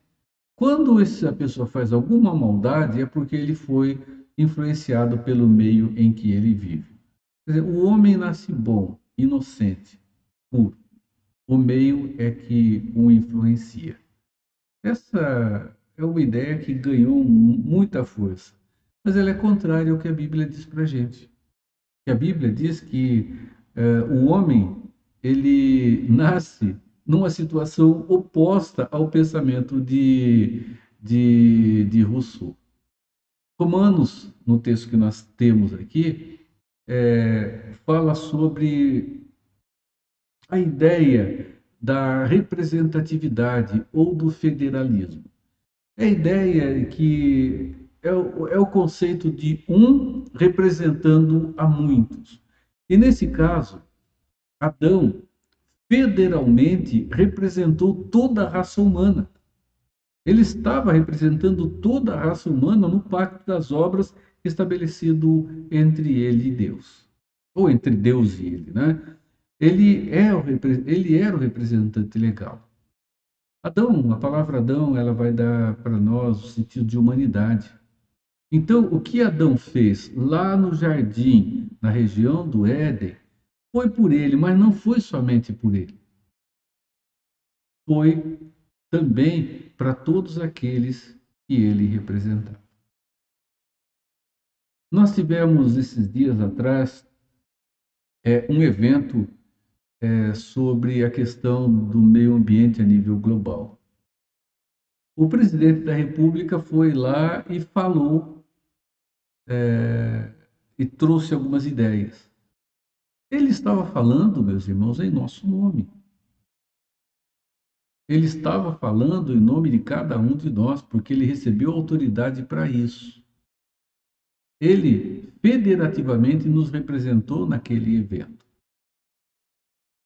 S2: Quando essa pessoa faz alguma maldade, é porque ele foi influenciado pelo meio em que ele vive. Quer dizer, o homem nasce bom, inocente, puro. O meio é que o influencia. Essa é uma ideia que ganhou muita força, mas ela é contrária ao que a Bíblia diz para a gente. A Bíblia diz que o homem ele nasce numa situação oposta ao pensamento de Rousseau. Romanos, no texto que nós temos aqui, fala sobre a ideia da representatividade ou do federalismo. É a ideia que é o conceito de um representando a muitos. E nesse caso, Adão federalmente representou toda a raça humana. Ele estava representando toda a raça humana no pacto das obras estabelecido entre ele e Deus, ou entre Deus e ele, né? Ele era o representante legal. Adão, a palavra Adão, ela vai dar para nós o sentido de humanidade. Então, o que Adão fez lá no jardim, na região do Éden, foi por ele, mas não foi somente por ele. Foi também para todos aqueles que ele representava. Nós tivemos esses dias atrás um evento sobre a questão do meio ambiente a nível global. O presidente da República foi lá e falou e trouxe algumas ideias. Ele estava falando, meus irmãos, em nosso nome. Ele estava falando em nome de cada um de nós, porque ele recebeu autoridade para isso. Ele federativamente nos representou naquele evento.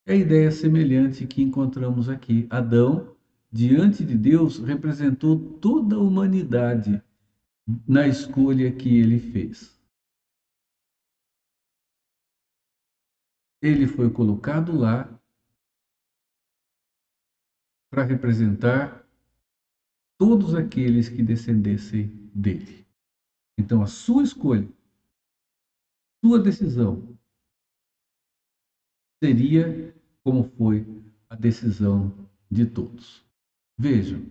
S2: É a ideia semelhante que encontramos aqui. Adão, diante de Deus, representou toda a humanidade na escolha que ele fez. Ele foi colocado lá para representar todos aqueles que descendessem dele. Então, a sua escolha, sua decisão, seria como foi a decisão de todos. Vejam,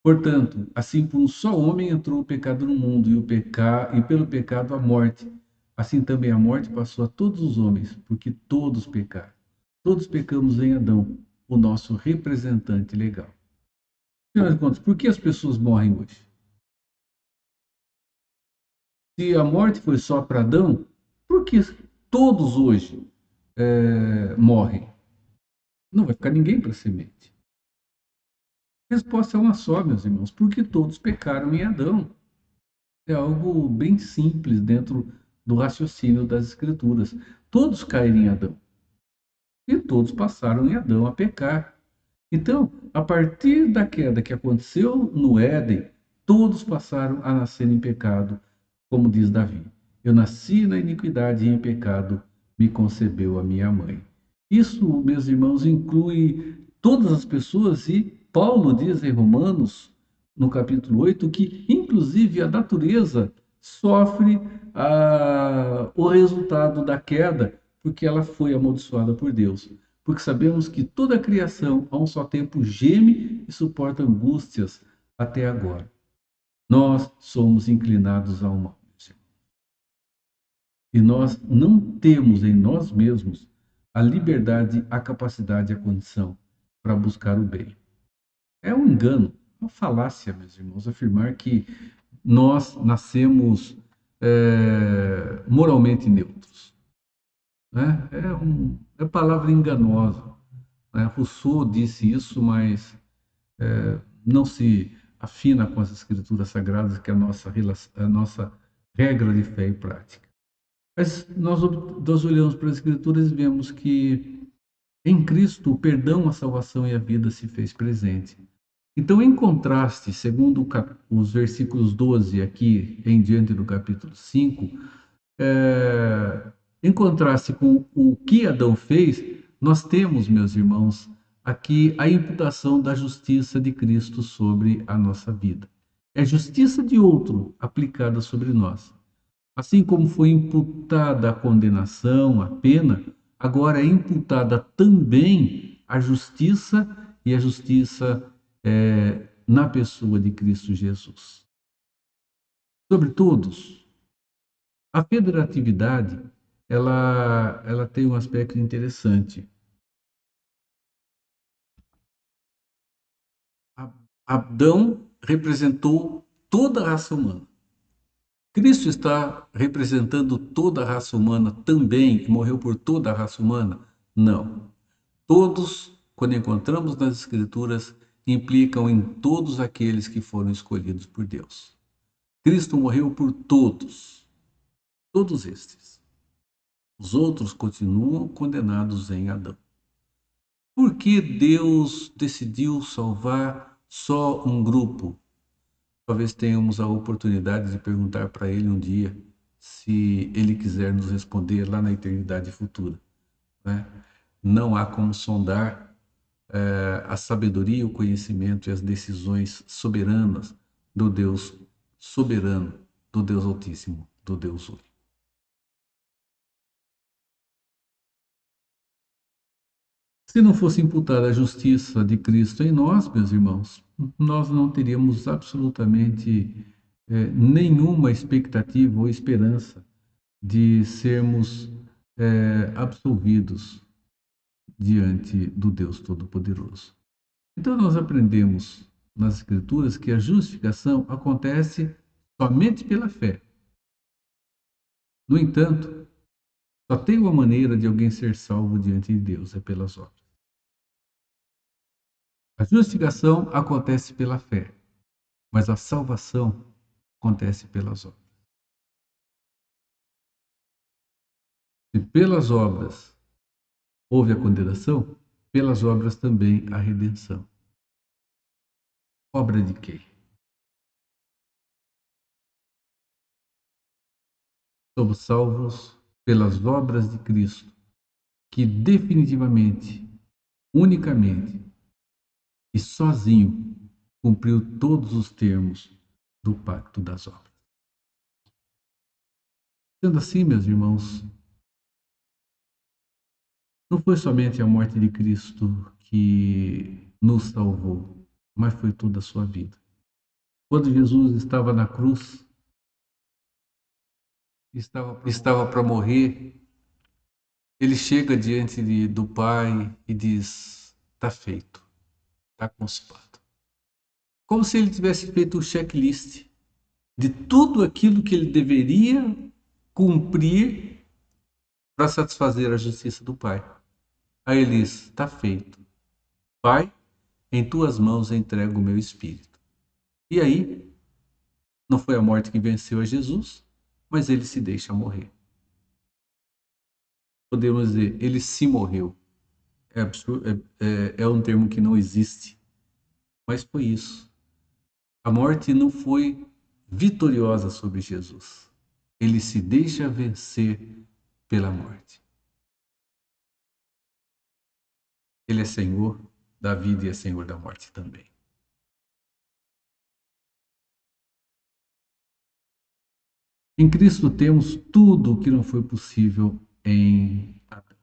S2: portanto, assim por um só homem entrou o pecado no mundo, e pelo pecado a morte. Assim também a morte passou a todos os homens, porque todos pecaram. Todos pecamos em Adão, o nosso representante legal. Afinal de contas, por que as pessoas morrem hoje? Se a morte foi só para Adão, por que todos hoje morrem? Não vai ficar ninguém para semente. A resposta é uma só, meus irmãos, porque todos pecaram em Adão. É algo bem simples dentro do raciocínio das Escrituras. Todos caíram em Adão. E todos passaram em Adão a pecar. Então, a partir da queda que aconteceu no Éden, todos passaram a nascer em pecado, como diz Davi. Eu nasci na iniquidade e em pecado me concebeu a minha mãe. Isso, meus irmãos, inclui todas as pessoas e Paulo diz em Romanos, no capítulo 8, que inclusive a natureza sofre o resultado da queda, porque ela foi amaldiçoada por Deus. Porque sabemos que toda a criação, a um só tempo, geme e suporta angústias até agora. Nós somos inclinados ao mal. E nós não temos em nós mesmos a liberdade, a capacidade, a condição para buscar o bem. É um engano, uma falácia, meus irmãos, afirmar que nós nascemos moralmente neutros. Né? É palavra enganosa. Né? Rousseau disse isso, mas não se afina com as escrituras sagradas, que é a nossa regra de fé e prática. Mas nós olhamos para as escrituras e vemos que em Cristo o perdão, a salvação e a vida se fez presente. Então, em contraste, segundo os versículos 12 aqui em diante do capítulo 5, em contraste com o que Adão fez, nós temos, meus irmãos, aqui a imputação da justiça de Cristo sobre a nossa vida. É justiça de outro aplicada sobre nós. Assim como foi imputada a condenação, a pena, agora é imputada também a justiça, e a justiça na pessoa de Cristo Jesus. Sobre todos, a federatividade ela tem um aspecto interessante. Adão representou toda a raça humana. Cristo está representando toda a raça humana também, e morreu por toda a raça humana? Não. Todos, quando encontramos nas Escrituras, implicam em todos aqueles que foram escolhidos por Deus. Cristo morreu por todos, todos estes. Os outros continuam condenados em Adão. Por que Deus decidiu salvar só um grupo? Talvez tenhamos a oportunidade de perguntar para Ele um dia, se Ele quiser nos responder lá na eternidade futura, né? Não há como sondar a sabedoria, o conhecimento e as decisões soberanas do Deus soberano, do Deus Altíssimo, do Deus único. Se não fosse imputada a justiça de Cristo em nós, meus irmãos, nós não teríamos absolutamente nenhuma expectativa ou esperança de sermos absolvidos diante do Deus Todo-Poderoso. Então, nós aprendemos nas Escrituras que a justificação acontece somente pela fé. No entanto, só tem uma maneira de alguém ser salvo diante de Deus, é pelas obras. A justificação acontece pela fé, mas a salvação acontece pelas obras. Se pelas obras houve a condenação, pelas obras também a redenção. Obra de quem? Somos salvos pelas obras de Cristo, que definitivamente, unicamente e sozinho cumpriu todos os termos do pacto das obras. Sendo assim, meus irmãos, não foi somente a morte de Cristo que nos salvou, mas foi toda a sua vida. Quando Jesus estava na cruz, estava para morrer, ele chega diante do Pai e diz: está feito, está consumado. Como se ele tivesse feito um checklist de tudo aquilo que ele deveria cumprir para satisfazer a justiça do Pai. Aí ele diz: está feito. Pai, em tuas mãos entrego o meu espírito. E aí, não foi a morte que venceu a Jesus, mas ele se deixa morrer. Podemos dizer, ele se morreu. É absurdo, é um termo que não existe, mas foi isso. A morte não foi vitoriosa sobre Jesus. Ele se deixa vencer pela morte. Ele é Senhor da vida e é Senhor da morte também. Em Cristo temos tudo o que não foi possível em Adão.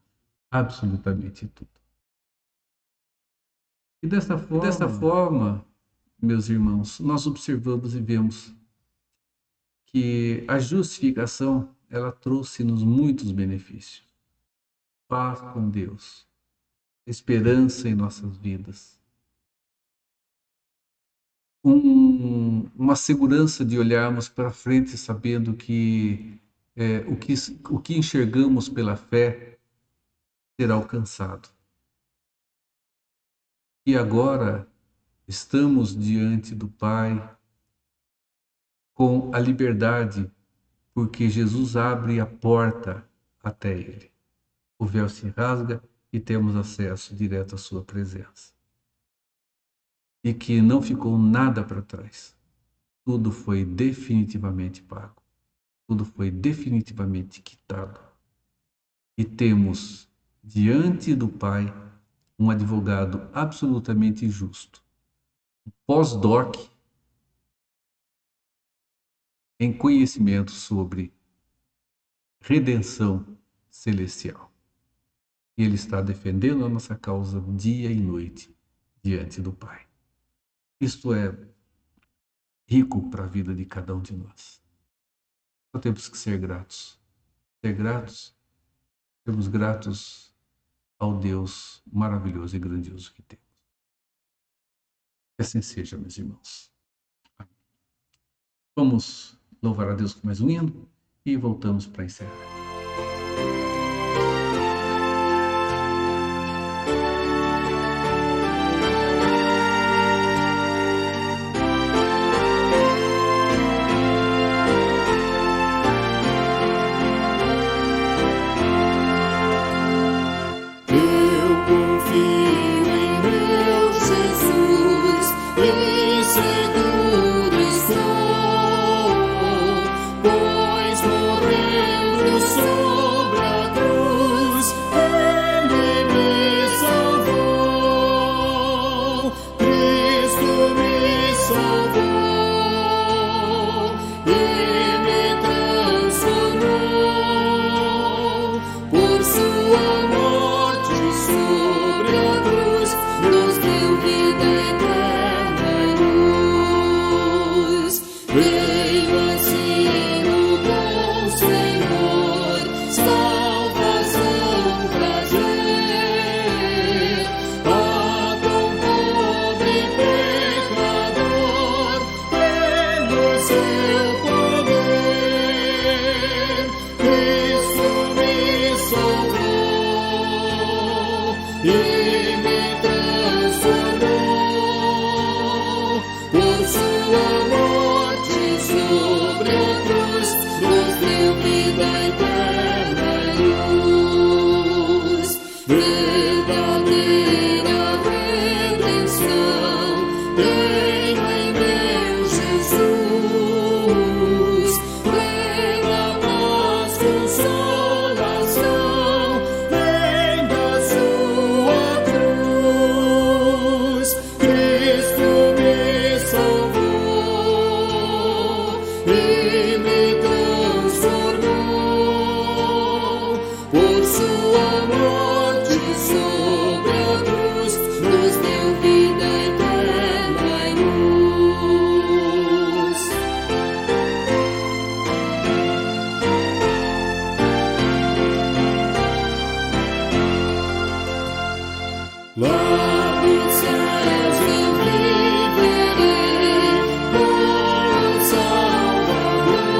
S2: Absolutamente tudo. E dessa forma, meus irmãos, nós observamos e vemos que a justificação, ela trouxe-nos muitos benefícios. Paz com Deus, esperança em nossas vidas, uma segurança de olharmos para frente sabendo que o que enxergamos pela fé será alcançado. E agora estamos diante do Pai com a liberdade, porque Jesus abre a porta até Ele. O véu se rasga e temos acesso direto à sua presença. E que não ficou nada para trás. Tudo foi definitivamente pago. Tudo foi definitivamente quitado. E temos diante do Pai um advogado absolutamente justo. Um pós-doc em conhecimento sobre redenção celestial. E ele está defendendo a nossa causa dia e noite diante do Pai. Isto é rico para a vida de cada um de nós. Só temos que ser gratos. Ser gratos, sermos gratos ao Deus maravilhoso e grandioso que temos. Que assim seja, meus irmãos. Vamos louvar a Deus com mais um hino e voltamos para encerrar.
S1: Eu confio em meu Jesus e seguro estou, pois morrendo sobre a cruz Ele me salvou. Cristo me salvou e me transformou por sua morte sobre a cruz, nos deu vida eterna e luz. Veio assim o bom Senhor, salvação trazer a tão pobre pecador, pelo seu poder. Cristo me salvou e me transformou por sua morte sobre a cruz, nos deu vida eterna e luz. Verdadeira redenção tenho em meu Jesus, plena paz, consolação vem da sua cruz. Cristo me salvou e me transformou por sua morte sobre a cruz, nos deu vida eterna e luz. Lá nos céus eu viverei com o Salvador,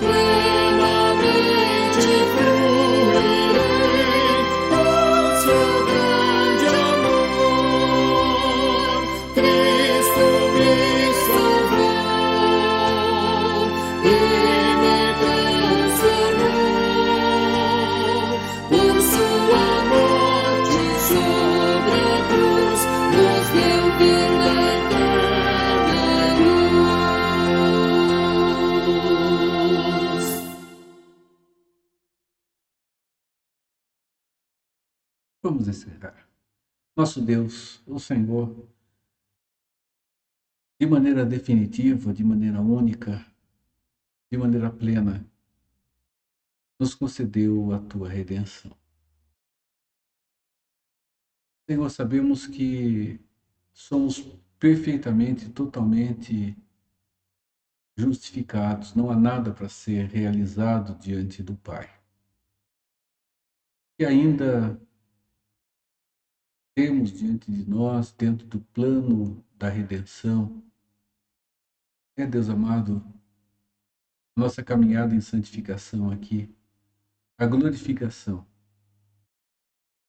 S1: plenamente fruirei com seu grande amor. Cristo me salvou e me transformou por sua morte sobre a cruz, nos deu vida eterna e luz.
S2: Vamos encerrar. Nosso Deus, o Senhor, de maneira definitiva, de maneira única, de maneira plena, nos concedeu a tua redenção. Senhor, sabemos que somos perfeitamente, totalmente justificados, não há nada para ser realizado diante do Pai. E ainda temos diante de nós, dentro do plano da redenção, Deus amado, nossa caminhada em santificação aqui, a glorificação,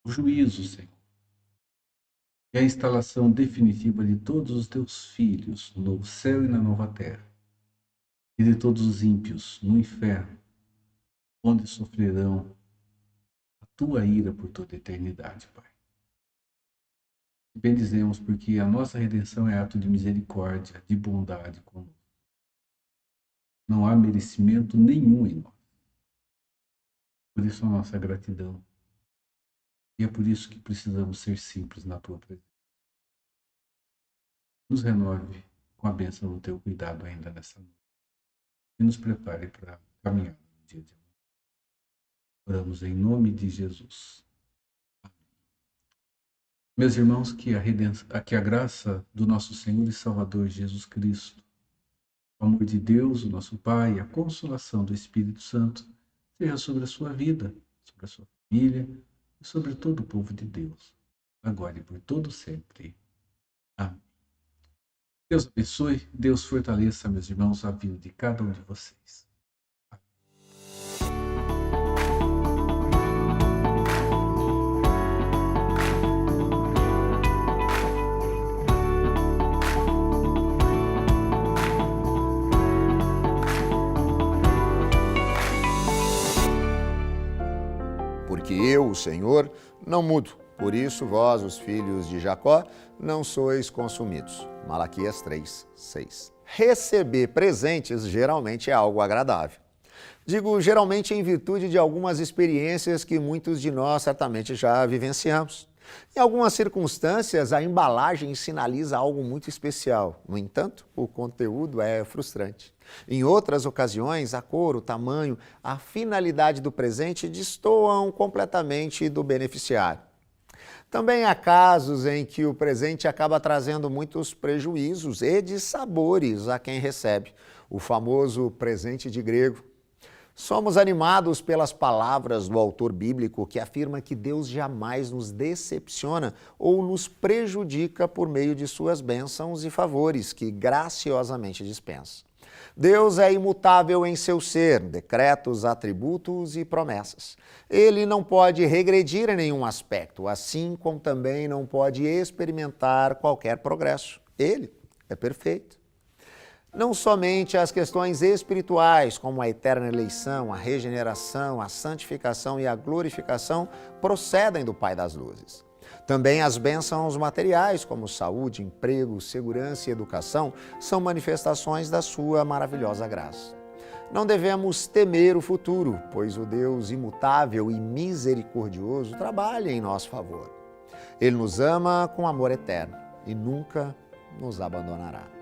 S2: o juízo, Senhor, e a instalação definitiva de todos os teus filhos no novo céu e na nova terra, e de todos os ímpios no inferno, onde sofrerão a tua ira por toda a eternidade, Pai. E bendizemos porque a nossa redenção é ato de misericórdia, de bondade conosco. Não há merecimento nenhum em nós. Por isso a nossa gratidão. E é por isso que precisamos ser simples na tua presença. Nos renove com a bênção do teu cuidado ainda nessa noite. E nos prepare para caminhar no dia de amanhã. Oramos em nome de Jesus. Amém. Meus irmãos, que a graça do nosso Senhor e Salvador Jesus Cristo, o amor de Deus, o nosso Pai, a consolação do Espírito Santo, seja sobre a sua vida, sobre a sua família e sobre todo o povo de Deus, agora e por todo sempre. Amém. Deus abençoe, Deus fortaleça, meus irmãos, a vida de cada um de vocês.
S3: Porque eu, o Senhor, não mudo. Por isso, vós, os filhos de Jacó, não sois consumidos. Malaquias 3:6. Receber presentes geralmente é algo agradável. Digo geralmente em virtude de algumas experiências que muitos de nós certamente já vivenciamos. Em algumas circunstâncias, a embalagem sinaliza algo muito especial. No entanto, o conteúdo é frustrante. Em outras ocasiões, a cor, o tamanho, a finalidade do presente destoam completamente do beneficiário. Também há casos em que o presente acaba trazendo muitos prejuízos e dissabores a quem recebe, o famoso presente de grego. Somos animados pelas palavras do autor bíblico que afirma que Deus jamais nos decepciona ou nos prejudica por meio de suas bênçãos e favores que graciosamente dispensa. Deus é imutável em seu ser, decretos, atributos e promessas. Ele não pode regredir em nenhum aspecto, assim como também não pode experimentar qualquer progresso. Ele é perfeito. Não somente as questões espirituais, como a eterna eleição, a regeneração, a santificação e a glorificação, procedem do Pai das Luzes. Também as bênçãos materiais, como saúde, emprego, segurança e educação, são manifestações da sua maravilhosa graça. Não devemos temer o futuro, pois o Deus imutável e misericordioso trabalha em nosso favor. Ele nos ama com amor eterno e nunca nos abandonará.